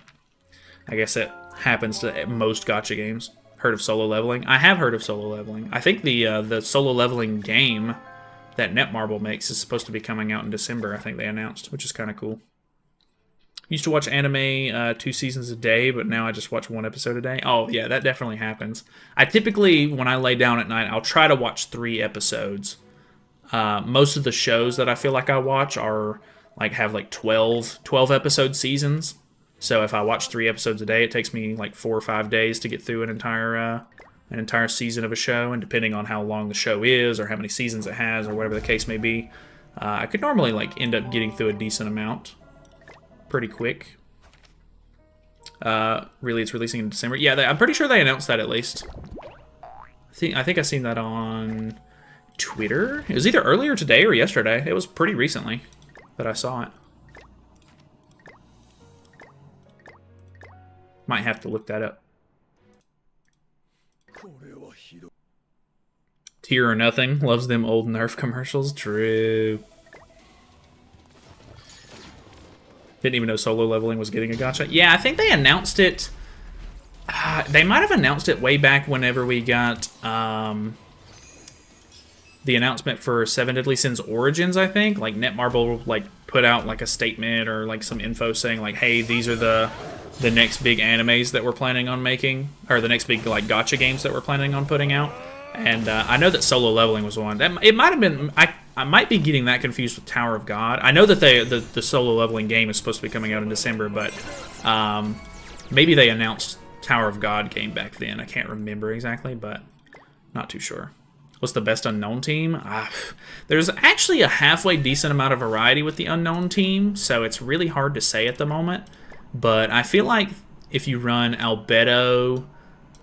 I guess it happens to most gacha games. Heard of solo leveling? I have heard of solo leveling. I think the solo leveling game that Netmarble makes is supposed to be coming out in December, I think they announced, which is kind of cool. Used to watch anime 2 seasons a day, but now I just watch 1 episode a day. Oh, yeah, that definitely happens. I typically, when I lay down at night, I'll try to watch 3 episodes. Most of the shows that I feel like I watch are, like, have, like, 12 episode seasons. So if I watch 3 episodes a day, it takes me, like, 4 or 5 days to get through an entire season of a show, and depending on how long the show is or how many seasons it has or whatever the case may be, I could normally like end up getting through a decent amount pretty quick. Really, it's releasing in December. Yeah, I'm pretty sure they announced that at least. I think I seen that on Twitter. It was either earlier today or yesterday. It was pretty recently that I saw it. Might have to look that up. Tier or nothing. Loves them old Nerf commercials. True. Didn't even know solo leveling was getting a gacha. Yeah, I think they announced it. They might have announced it way back whenever we got the announcement for Seven Deadly Sins Origins, I think. Like, Netmarble like put out like a statement or like some info saying like, hey, these are the next big animes that we're planning on making, or the next big like gacha games that we're planning on putting out. And I know that solo leveling was one. It might have been. I might be getting that confused with Tower of God. I know that the solo leveling game is supposed to be coming out in December, but maybe they announced Tower of God game back then. I can't remember exactly, but not too sure. What's the best unknown team? There's actually a halfway decent amount of variety with the unknown team, so it's really hard to say at the moment. But I feel like if you run Albedo,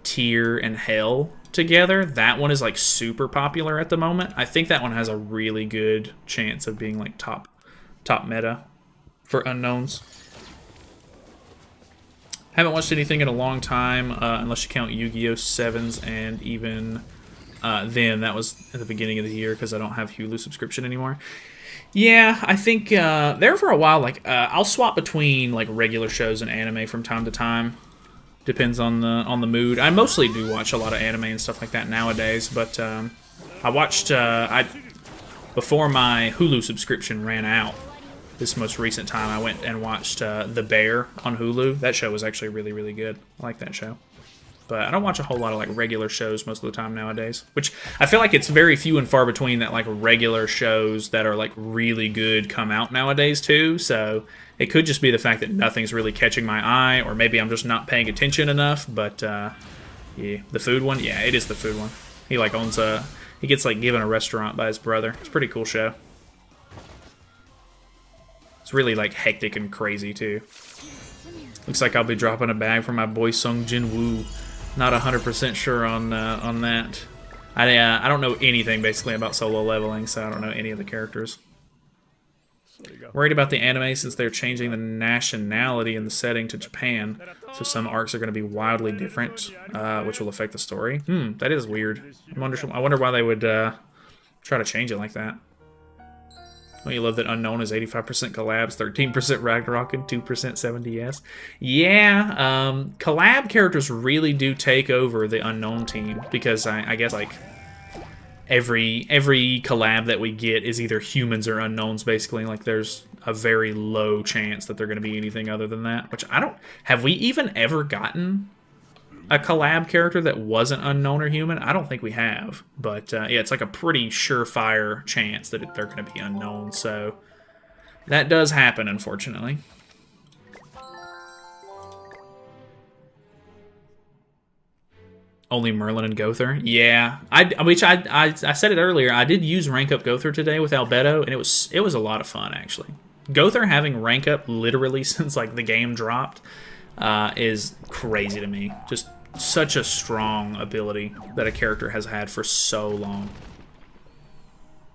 Tier, and Hell together, that one is like super popular at the moment. I think that one has a really good chance of being like top meta for unknowns. Haven't watched anything in a long time, unless you count Yu-Gi-Oh! 7s, and even then, that was at the beginning of the year because I don't have Hulu subscription anymore. Yeah, I think there for a while, like I'll swap between like regular shows and anime from time to time. Depends on the mood. I mostly do watch a lot of anime and stuff like that nowadays, but I watched before my Hulu subscription ran out. This most recent time, I went and watched The Bear on Hulu. That show was actually really, really good. I like that show. But I don't watch a whole lot of like regular shows most of the time nowadays. Which I feel like it's very few and far between that like regular shows that are like really good come out nowadays too. So it could just be the fact that nothing's really catching my eye, or maybe I'm just not paying attention enough. But yeah, the food one, yeah, it is the food one. He like owns he gets like given a restaurant by his brother. It's a pretty cool show. It's really like hectic and crazy too. Looks like I'll be dropping a bag for my boy Sung Jin Woo. Not 100% sure on that. I don't know anything basically about solo leveling, so I don't know any of the characters. Worried about the anime since they're changing the nationality in the setting to Japan, so some arcs are going to be wildly different, which will affect the story. That is weird. I wonder why they would try to change it like that. Don't you love that Unknown is 85% collabs, 13% Ragnarok, and 2% 7DS? Yeah, collab characters really do take over the Unknown team, because I guess like every collab that we get is either humans or unknowns, basically. Like there's a very low chance that they're going to be anything other than that, which I don't... Have we even ever gotten a collab character that wasn't unknown or human? I don't think we have, but yeah, it's like a pretty surefire chance that they're going to be unknown, so that does happen, unfortunately. Only Merlin and Gother? Yeah, I said it earlier, I did use rank up Gother today with Albedo, and it was a lot of fun, actually. Gother having rank up literally since like the game dropped is crazy to me. Just such a strong ability that a character has had for so long.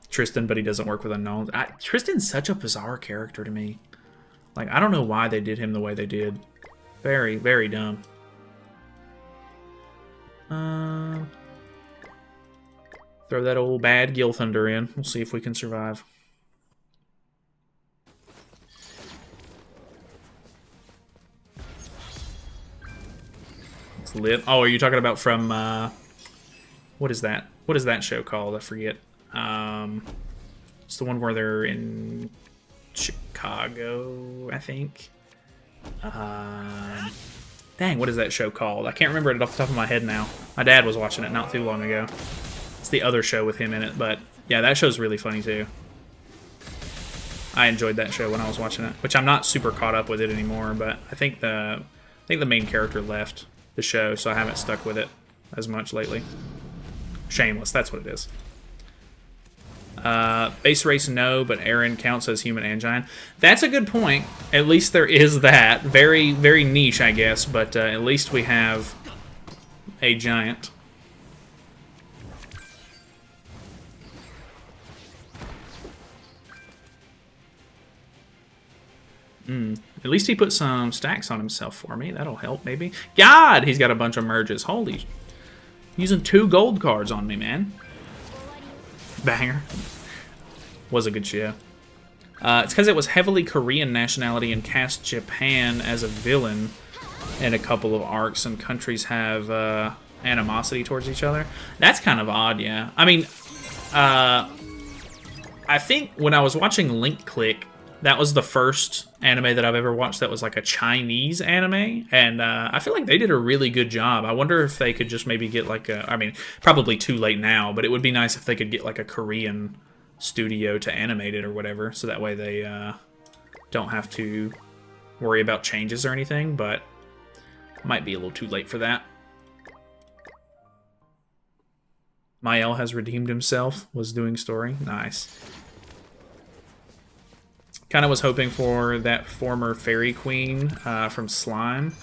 Tristan, but he doesn't work with unknowns. Tristan's such a bizarre character to me. Like, I don't know why they did him the way they did. Very, very dumb. Throw that old bad Gil Thunder in. We'll see if we can survive. Lit. Oh, are you talking about from what is that? What is that show called? I forget. It's the one where they're in Chicago, I think. Dang, what is that show called? I can't remember it off the top of my head now. My dad was watching it not too long ago. It's the other show with him in it, but yeah, that show's really funny too. I enjoyed that show when I was watching it, which I'm not super caught up with it anymore, but I think the main character left the show, so I haven't stuck with it as much lately. Shameless, that's what it is. Base race, no, but Aaron counts as human and giant. That's a good point. At least there is that. Very, very niche, I guess, but at least we have a giant. At least he put some stacks on himself for me. That'll help, maybe. God, he's got a bunch of merges. Holy. Using 2 gold cards on me, man. Banger. Was a good show. It's because it was heavily Korean nationality and cast Japan as a villain in a couple of arcs, and countries have animosity towards each other. That's kind of odd, yeah. I mean, I think when I was watching Link Click, that was the first anime that I've ever watched that was like a Chinese anime, and I feel like they did a really good job. I wonder if they could just maybe get like a... I mean, probably too late now, but it would be nice if they could get like a Korean studio to animate it or whatever, so that way they don't have to worry about changes or anything, but might be a little too late for that. Mael has redeemed himself, was doing story. Nice. Kind of was hoping for that former fairy queen from Slime,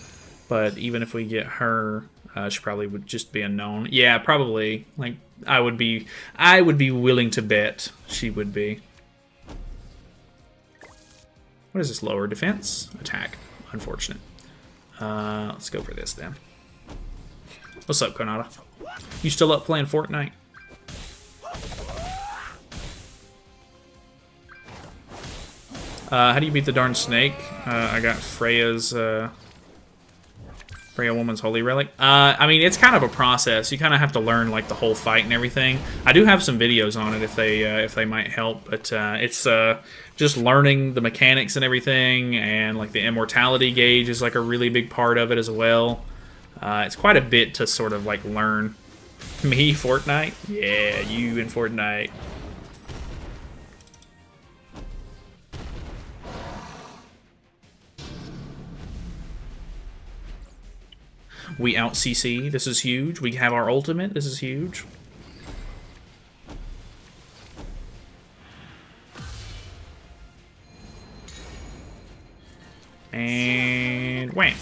but even if we get her, she probably would just be unknown. Yeah, probably. Like, I would be willing to bet she would be. What is this? Lower defense? Attack. Unfortunate. Let's go for this then. What's up, Konata? You still up playing Fortnite? How do you beat the darn snake? I got Freya's, Freya Woman's Holy Relic. I mean, it's kind of a process. You kind of have to learn, like, the whole fight and everything. I do have some videos on it if they might help, but it's just learning the mechanics and everything, and, like, the immortality gauge is, like, a really big part of it as well. It's quite a bit to sort of, like, learn. Me, Fortnite? Yeah, you in Fortnite. We out CC. This is huge. We have our ultimate. This is huge. And wham.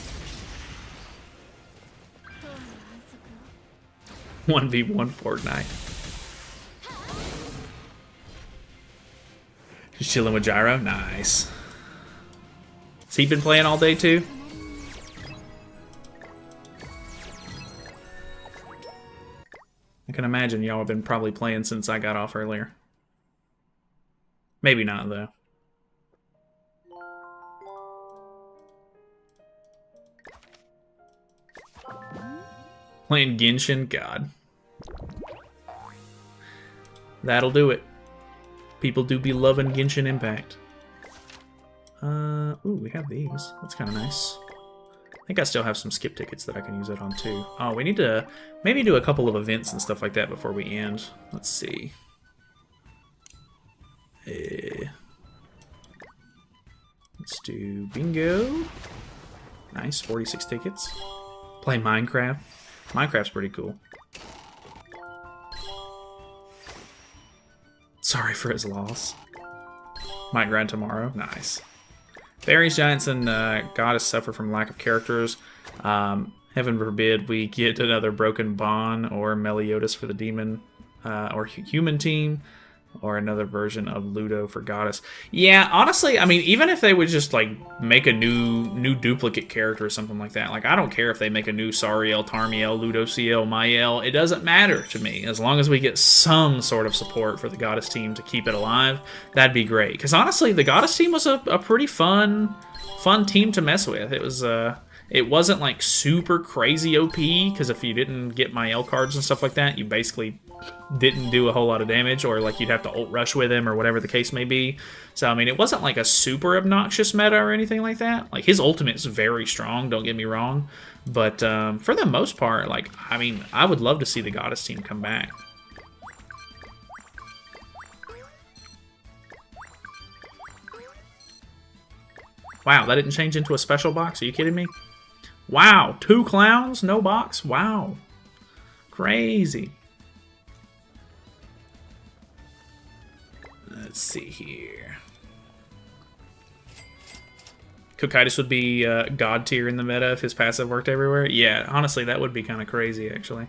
1v1 Fortnite. Just chilling with Gyro. Nice. Has he been playing all day too? I can imagine y'all have been probably playing since I got off earlier. Maybe not, though. Playing Genshin? God. That'll do it. People do be loving Genshin Impact. Ooh, we have these. That's kind of nice. I think I still have some skip tickets that I can use it on too. Oh, we need to maybe do a couple of events and stuff like that before we end. Let's see. Let's do bingo. Nice, 46 tickets. Play Minecraft. Minecraft's pretty cool. Sorry for his loss. Might grind tomorrow. Nice. Fairies, giants, and goddess suffer from lack of characters. Heaven forbid we get another Broken Bond or Meliodas for the demon or human team, or another version of Ludo for goddess. Yeah, honestly, I mean, even if they would just like make a new duplicate character or something like that, like I don't care if they make a new Sariel, Tarmiel, Ludociel, Mael. It doesn't matter to me as long as we get some sort of support for the goddess team to keep it alive. That'd be great. Because honestly, the goddess team was a pretty fun team to mess with. It wasn't like super crazy OP, because if you didn't get Mael cards and stuff like that, you basically didn't do a whole lot of damage, or like you'd have to ult rush with him or whatever the case may be. So I mean, it wasn't like a super obnoxious meta or anything like that. Like his ultimate is very strong, don't get me wrong, but for the most part, like, I mean, I would love to see the goddess team come back. Wow, that didn't change into a special box? Are you kidding me? Wow, 2 clowns, no box? Wow. Crazy. Let's see here. Cocytus would be god tier in the meta if his passive worked everywhere. Yeah, honestly, that would be kind of crazy, actually.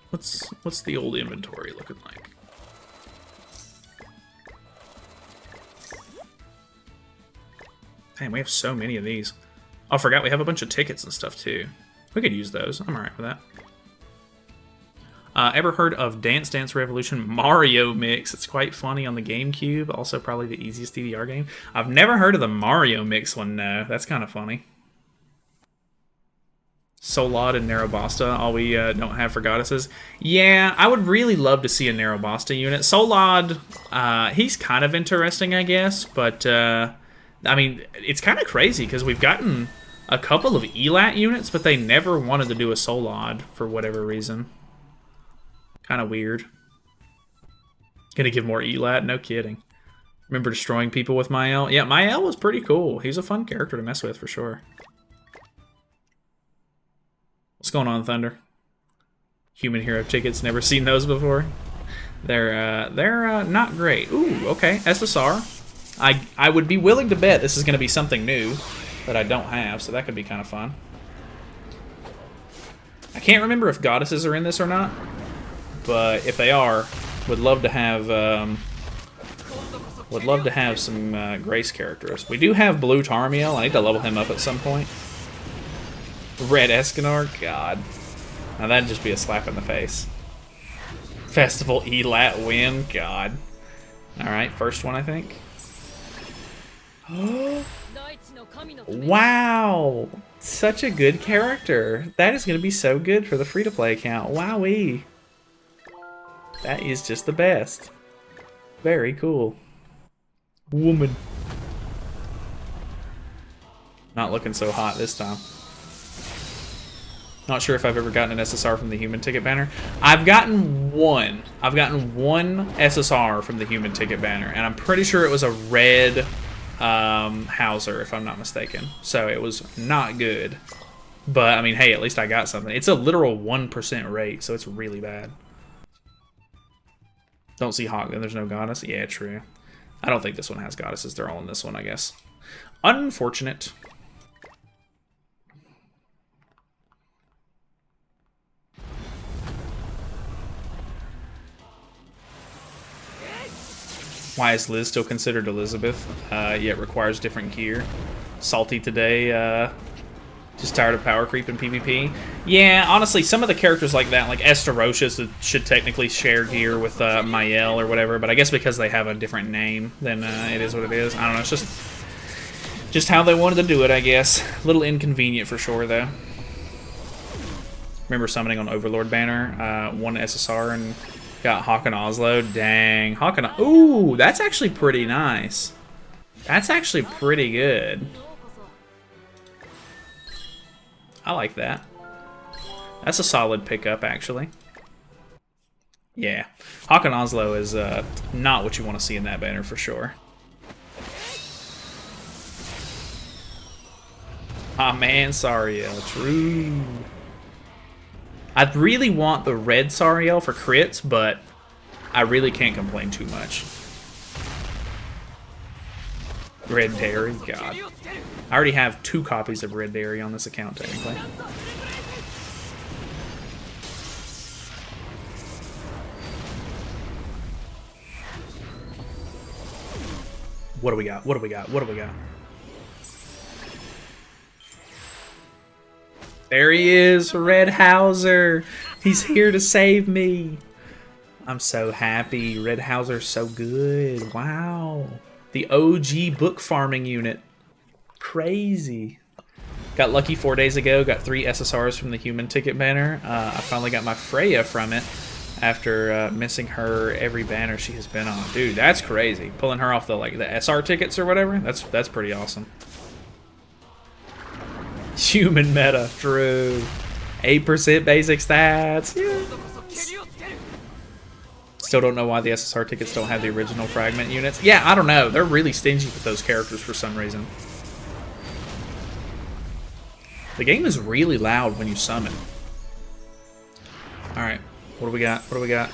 What's the old inventory looking like? Damn, we have so many of these. Oh, I forgot we have a bunch of tickets and stuff too. We could use those. I'm alright with that. Ever heard of Dance Dance Revolution Mario Mix? It's quite funny on the GameCube. Also probably the easiest DDR game. I've never heard of the Mario Mix one, no. That's kind of funny. Solod and Narrowbasta, all we don't have for goddesses. Yeah, I would really love to see a Narrowbasta unit. Solod, he's kind of interesting, I guess, but I mean, it's kind of crazy because we've gotten a couple of Elat units, but they never wanted to do a Solod for whatever reason. Kind of weird. Gonna give more Elat? No kidding. Remember destroying people with Mael? Yeah, Mael was pretty cool. He's a fun character to mess with for sure. What's going on, Thunder? Human hero tickets, never seen those before. They're not great. Ooh, okay, SSR. I would be willing to bet this is going to be something new that I don't have, so that could be kind of fun. I can't remember if goddesses are in this or not, but if they are, Would love to have some Grace characters. We do have Blue Tarmiel. I need to level him up at some point. Red Escanor, God. Now that'd just be a slap in the face. Festival Elat win, God. Alright, first one I think. Wow! Such a good character. That is going to be so good for the free-to-play account. Wowee. That is just the best. Very cool. Woman. Not looking so hot this time. Not sure if I've ever gotten an SSR from the human ticket banner. I've gotten one. I've gotten one SSR from the human ticket banner, and I'm pretty sure it was a red Hauser, if I'm not mistaken. So it was not good. But, I mean, hey, at least I got something. It's a literal 1% rate, so it's really bad. Don't see Hawk, then there's no goddess? Yeah, true. I don't think this one has goddesses. They're all in this one, I guess. Unfortunate. Why is Liz still considered Elizabeth, yet requires different gear? Salty today, just tired of power creep in PvP? Yeah, honestly, some of the characters like that, like Esteroshus, should technically share gear with Mael or whatever, but I guess because they have a different name, then it is what it is. I don't know, it's just how they wanted to do it, I guess. A little inconvenient for sure, though. Remember summoning on Overlord banner, one SSR and got Hawk and Oslo. Dang, Hawk and... Ooh, that's actually pretty nice. That's actually pretty good. I like that. That's a solid pickup, actually. Yeah. Hawk and Oslo is not what you want to see in that banner for sure. Ah, man, Sariel. True. I really want the red Sariel for crits, but I really can't complain too much. Red Dairy, God. I already have 2 copies of Red Dairy on this account, technically. What do we got? What do we got? What do we got? There he is, Red Hauser. He's here to save me. I'm so happy. Red Hauser's so good. Wow. The OG book farming unit. Crazy. Got lucky 4 days ago. Got 3 SSRs from the human ticket banner. I finally got my Freya from it after missing her every banner she has been on. Dude, that's crazy. Pulling her off the the SR tickets or whatever. That's pretty awesome. Human meta, true. 8% basic stats. Yes. Still don't know why the SSR tickets don't have the original fragment units. Yeah, I don't know. They're really stingy with those characters for some reason. The game is really loud when you summon. Alright, what do we got? What do we got?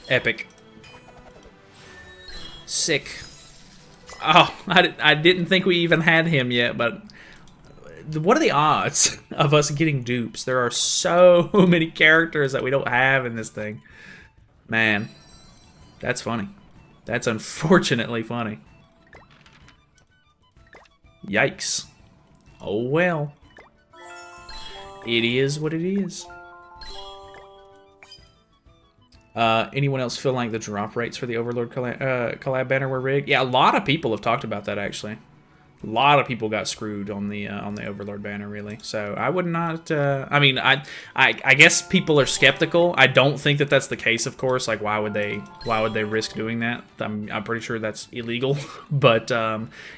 Epic. Sick. Oh, I didn't think we even had him yet, but what are the odds of us getting dupes? There are so many characters that we don't have in this thing. Man, that's funny. That's unfortunately funny. Yikes. Oh well. It is what it is. Anyone else feel like the drop rates for the Overlord collab banner were rigged? Yeah, a lot of people have talked about that actually. A lot of people got screwed on the Overlord banner, really. So I would not. I mean, I guess people are skeptical. I don't think that that's the case, of course. Like, why would they risk doing that? I'm pretty sure that's illegal. But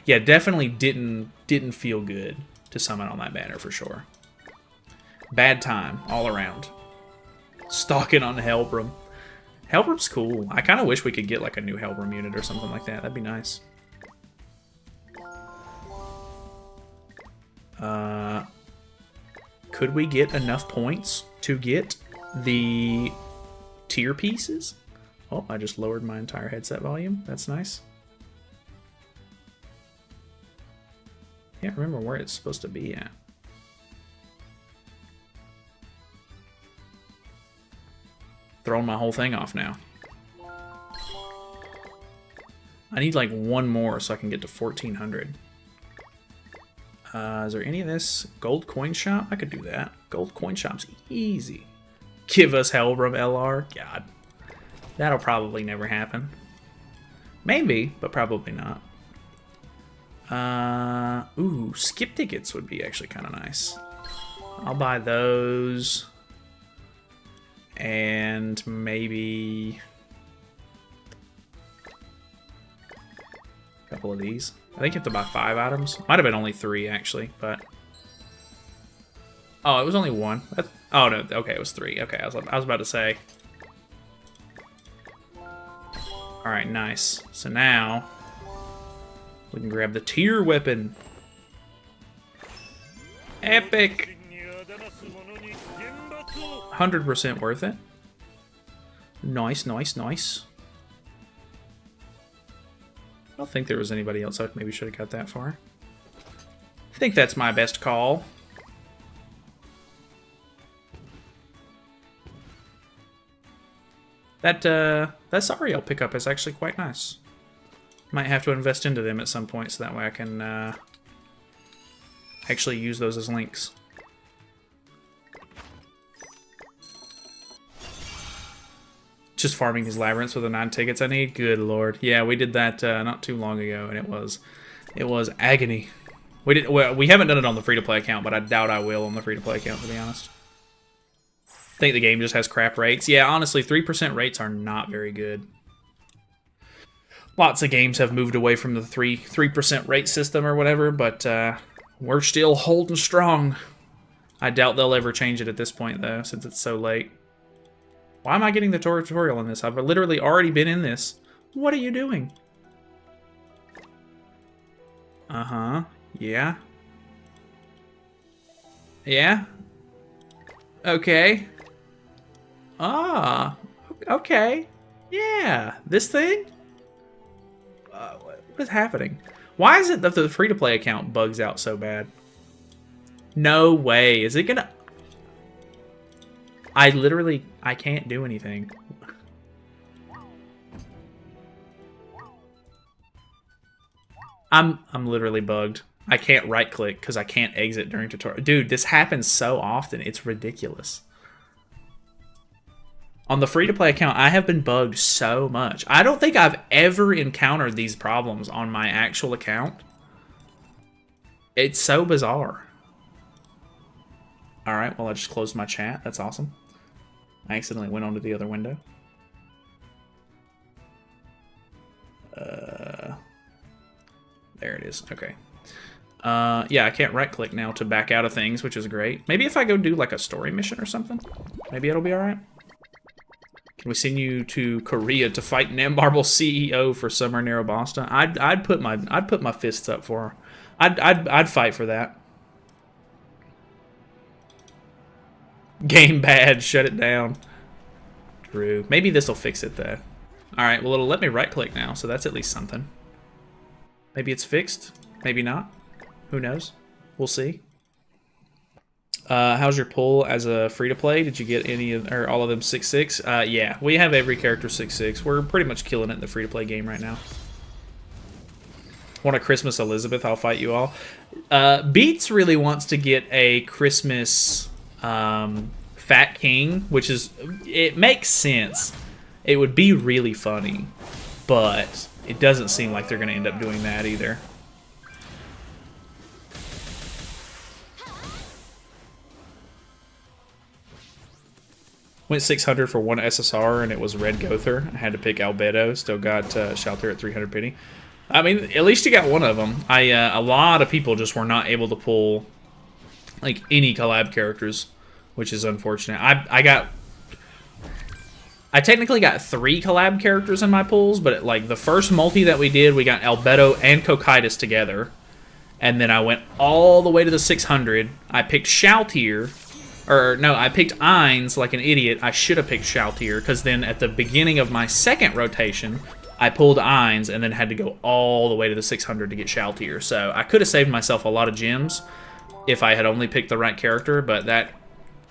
yeah, definitely didn't feel good to summon on that banner for sure. Bad time all around. Stalking on Helbram. Helbram's cool. I kind of wish we could get like a new Helbram unit or something like that. That'd be nice. Could we get enough points to get the tier pieces? Oh, I just lowered my entire headset volume. That's nice. Can't remember where it's supposed to be at. throwing my whole thing off now. I need like one more so I can get to 1400. Is there any of this? Gold coin shop? I could do that. Gold coin shop's easy. Give us Hellbrum LR? God. That'll probably never happen. Maybe, but probably not. Ooh, skip tickets would be actually kind of nice. I'll buy those. And maybe a couple of these. I think you have to buy 5 items. Might have been only 3 actually, but oh, it was only 1. Oh no, okay, it was 3. Okay, I was about to say. All right, nice. So now we can grab the tier weapon. Epic. 100% worth it. Nice, nice, nice. I don't think there was anybody else I maybe should have got that far. I think that's my best call. That Sariel pickup is actually quite nice. Might have to invest into them at some point so that way I can actually use those as links. Just farming these labyrinths with the 9 tickets I need. Good lord, yeah, we did that not too long ago, and it was agony. We haven't done it on the free-to-play account, but I doubt I will on the free-to-play account, to be honest. I think the game just has crap rates. Yeah, honestly, 3% rates are not very good. Lots of games have moved away from the 3% rate system or whatever, but we're still holding strong. I doubt they'll ever change it at this point, though, since it's so late. Why am I getting the tutorial on this? I've literally already been in this. What are you doing? Uh-huh. Yeah. Yeah? Okay. Ah. Okay. Yeah. This thing? What is happening? Why is it that the free-to-play account bugs out so bad? No way. Is it gonna... I can't do anything. I'm literally bugged. I can't right click because I can't exit during tutorial. Dude, this happens so often. It's ridiculous. On the free-to-play account, I have been bugged so much. I don't think I've ever encountered these problems on my actual account. It's so bizarre. Alright, well, I just closed my chat. That's awesome. I accidentally went onto the other window. There it is. Okay. Yeah, I can't right-click now to back out of things, which is great. Maybe if I go do, like, a story mission or something, maybe it'll be alright. Can we send you to Korea to fight Nambarble CEO for Summer Narrowbasta? I'd put my fists up for her. I'd fight for that. Game bad, shut it down. True. Maybe this will fix it though. Alright, well it'll let me right click now, so that's at least something. Maybe it's fixed, maybe not. Who knows? We'll see. How's your pull as a free-to-play? Did you get any of, or all of them 6-6? Yeah, we have every character 6-6. We're pretty much killing it in the free-to-play game right now. Want a Christmas Elizabeth? I'll fight you all. Beats really wants to get a Christmas Fat King, which is, it makes sense. It would be really funny, but it doesn't seem like they're going to end up doing that either. Went 600 for one SSR, and it was Red Gother. I had to pick Albedo. Still got Shelter at 300 penny. I mean, at least you got one of them. A lot of people just were not able to pull like any collab characters, which is unfortunate. I technically got 3 collab characters in my pulls, but like the first multi that we did, we got Albedo and Cocytus together. And then I went all the way to the 600. I picked Shoutier. Or, no, I picked Ainz like an idiot. I should have picked Shoutier, because then at the beginning of my second rotation, I pulled Ainz and then had to go all the way to the 600 to get Shoutier. So I could have saved myself a lot of gems if I had only picked the right character, but that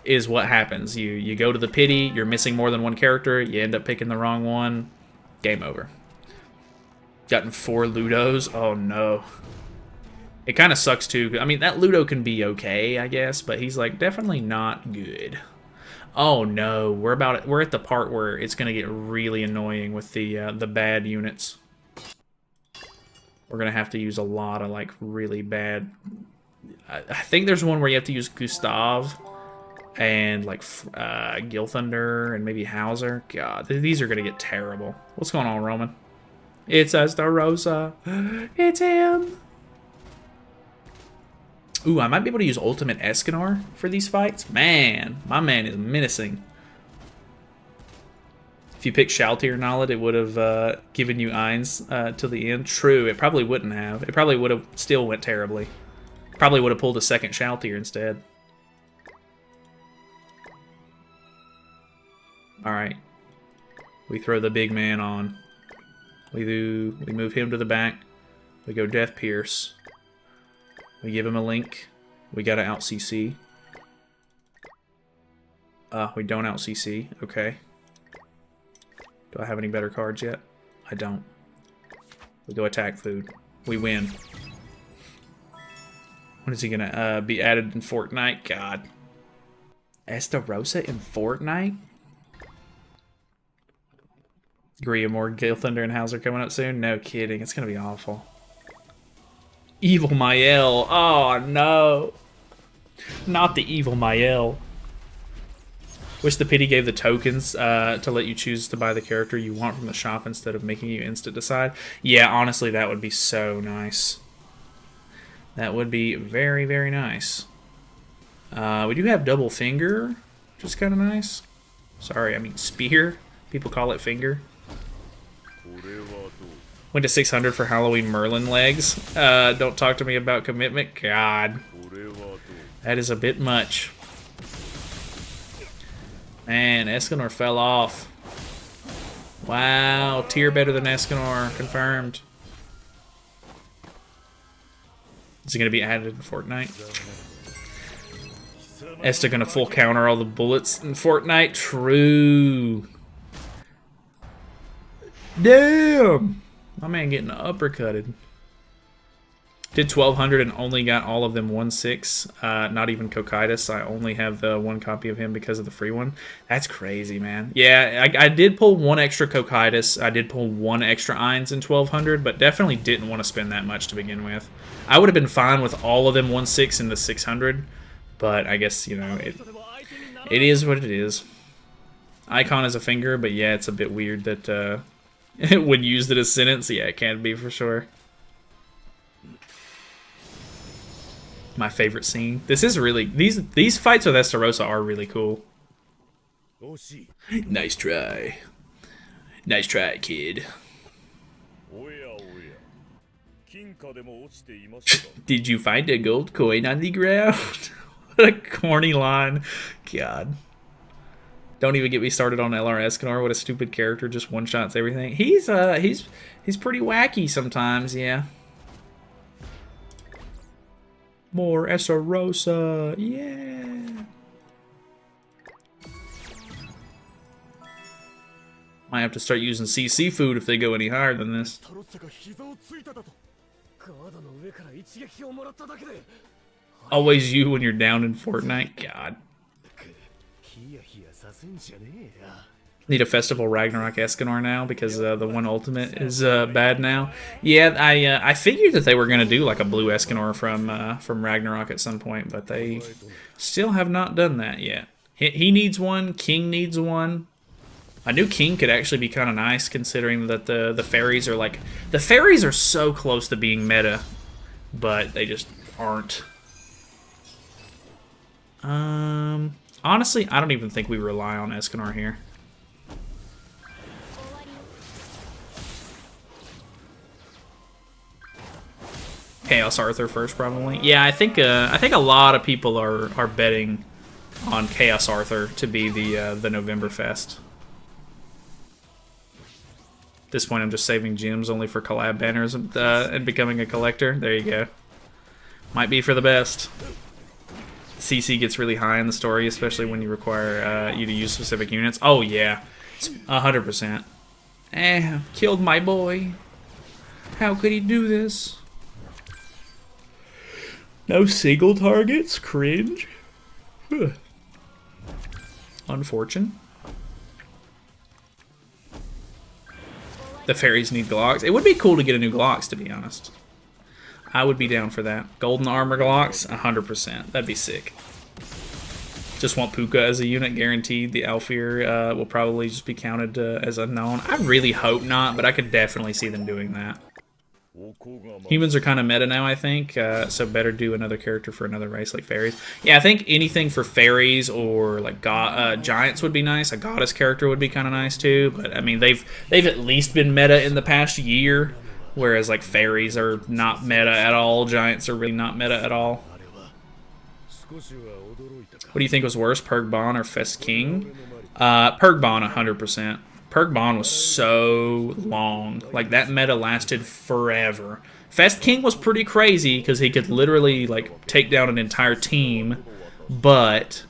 is what happens. You go to the pity, you're missing more than one character, you end up picking the wrong one, game over. Gotten 4 Ludos? Oh no. It kind of sucks too. I mean, that Ludo can be okay, I guess, but he's like definitely not good. Oh no, we're at the part where it's gonna get really annoying with the bad units. We're gonna have to use a lot of like really bad. I think there's one where you have to use Gustav and like Gil Thunder and maybe Hauser. God, these are gonna get terrible. What's going on, Roman? It's Estarossa. It's him. Ooh, I might be able to use Ultimate Escanor for these fights. Man, my man is menacing. If you picked Shaltir Nalyd, it would have given you Eins till the end. True, it probably wouldn't have. It probably would have still went terribly. Probably would have pulled a second Shaltir instead. Alright. We throw the big man on. We move him to the back. We go Death Pierce. We give him a link. We gotta out CC. We don't out CC. Okay. Do I have any better cards yet? I don't. We go attack food. We win. When is he gonna be added in Fortnite? God. Estarossa in Fortnite? Griamore, Gale Thunder, and Hauser coming up soon? No kidding. It's gonna be awful. Evil Mael. Oh no. Not the Evil Mael. Wish the pity gave the tokens to let you choose to buy the character you want from the shop instead of making you instant decide. Yeah, honestly, that would be so nice. That would be very, very nice. We do have double finger, which is kind of nice. Sorry, I mean spear. People call it finger. Went to 600 for Halloween Merlin legs. Don't talk to me about commitment. God. That is a bit much. Man, Escanor fell off. Wow, tier better than Escanor. Confirmed. Is he going to be added in Fortnite? Esta going to full counter all the bullets in Fortnite? True. Damn! My man getting uppercutted. Did 1200 and only got all of them 1/6. Not even Cocytus. I only have the one copy of him because of the free one. That's crazy, man. Yeah, I did pull one extra Cocytus. I did pull one extra Eins in 1200, but definitely didn't want to spend that much to begin with. I would have been fine with all of them 1/6 in the 600, but I guess, you know, it is what it is. Icon is a finger, but yeah, it's a bit weird that when used in a sentence, yeah, it can be for sure. My favorite scene. This is really these fights with Estarossa are really cool. Nice try. Nice try, kid. Did you find a gold coin on the ground? What a corny line. God. Don't even get me started on LR Escanor. What a stupid character, just one-shots everything. He's pretty wacky sometimes, yeah. More Estarossa, yeah. Might have to start using CC food if they go any higher than this. Always you when you're down in Fortnite, God. Need a Festival Ragnarok Escanor now because the one ultimate is bad now. Yeah, I figured that they were gonna do like a blue Escanor from Ragnarok at some point, but they still have not done that yet. He needs one. King needs one. I knew King could actually be kind of nice considering that the fairies are like so close to being meta, but they just aren't. Honestly, I don't even think we rely on Escanor here. Chaos Arthur first, probably. Yeah, I think a lot of people are betting on Chaos Arthur to be the Novemberfest. At this point, I'm just saving gems only for collab banners and becoming a collector. There you go. Might be for the best. CC gets really high in the story, especially when you require you to use specific units. Oh yeah, 100%. Killed my boy. How could he do this? No single targets? Cringe. Unfortunate. The fairies need Glocks. It would be cool to get a new Glocks, to be honest. I would be down for that. Golden armor Glocks, 100%. That'd be sick. Just want Puka as a unit, guaranteed. The Alfir will probably just be counted as unknown. I really hope not, but I could definitely see them doing that. Humans are kind of meta now, I think, so better do another character for another race like fairies. Yeah, I think anything for fairies or like giants would be nice. A goddess character would be kind of nice too, but I mean they've at least been meta in the past year, whereas like fairies are not meta at all. Giants are really not meta at all. What do you think was worse, Pergbon or Fest King? Pergbon, 100%. Pergbon was so long. Like, that meta lasted forever. Fest King was pretty crazy because he could literally, like, take down an entire team. But,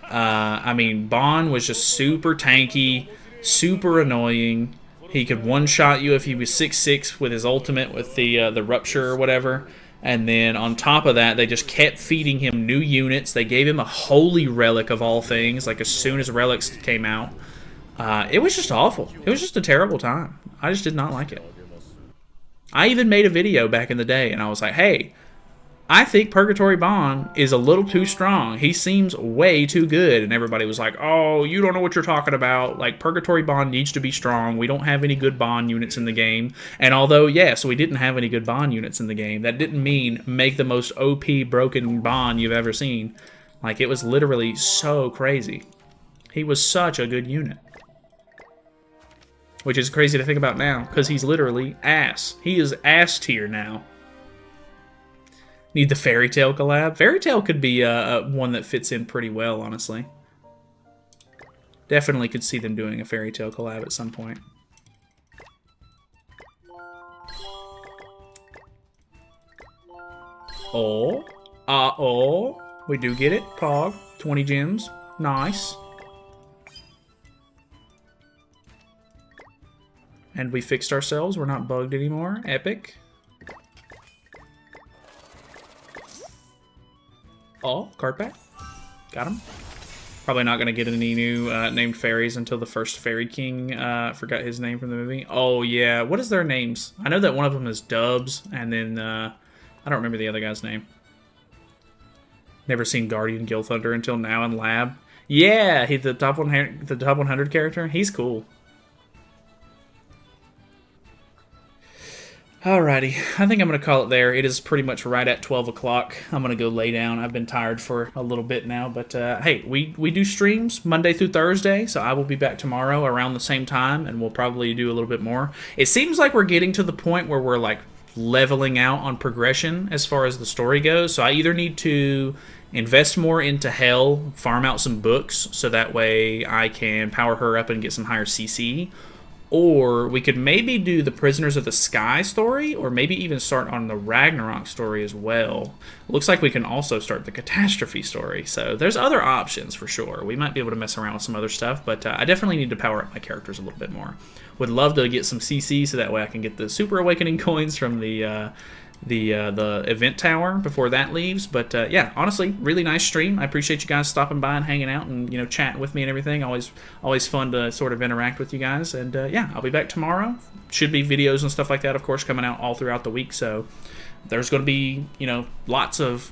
I mean, Bon was just super tanky, super annoying. He could one-shot you if he was 6'6" with his ultimate with the Rupture or whatever. And then on top of that, they just kept feeding him new units. They gave him a Holy Relic of all things, like as soon as Relics came out. It was just awful. It was just a terrible time. I just did not like it. I even made a video back in the day, and I was like, hey, I think Purgatory Bon is a little too strong. He seems way too good. And everybody was like, oh, you don't know what you're talking about. Like, Purgatory Bon needs to be strong. We don't have any good Bon units in the game. And although, yes, we didn't have any good Bon units in the game, that didn't mean make the most OP broken Bon you've ever seen. Like, it was literally so crazy. He was such a good unit. Which is crazy to think about now, because he's literally ass. He is ass tier now. Need the Fairy Tail collab. Fairy Tail could be one that fits in pretty well, honestly. Definitely could see them doing a Fairy Tail collab at some point. Oh. We do get it. Pog. 20 gems. Nice. And we fixed ourselves. We're not bugged anymore. Epic. Oh, card pack. Got him. Probably not going to get any new named fairies until the first Fairy King. Forgot his name from the movie. Oh, yeah. What is their names? I know that one of them is Dubs, and then I don't remember the other guy's name. Never seen Guardian Gilthunder until now in Lab. Yeah, the top 100 character. He's cool. Alrighty, I think I'm going to call it there. It is pretty much right at 12 o'clock. I'm going to go lay down. I've been tired for a little bit now, but hey, we do streams Monday through Thursday, so I will be back tomorrow around the same time, and we'll probably do a little bit more. It seems like we're getting to the point where we're like leveling out on progression as far as the story goes, so I either need to invest more into Hell, farm out some books, so that way I can power her up and get some higher CC, or we could maybe do the Prisoners of the Sky story, or maybe even start on the Ragnarok story as well. Looks like we can also start the Catastrophe story, so there's other options for sure. We might be able to mess around with some other stuff, but I definitely need to power up my characters a little bit more. Would love to get some CC so that way I can get the Super Awakening coins from the event tower before that leaves. But yeah, honestly, really nice stream. I appreciate you guys stopping by and hanging out and, you know, chatting with me and everything. Always fun to sort of interact with you guys. And yeah, I'll be back tomorrow. Should be videos and stuff like that, of course, coming out all throughout the week. So there's going to be, you know, lots of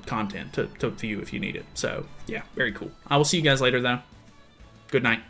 content to view if you need it. So yeah, very cool. I will see you guys later though. Good night.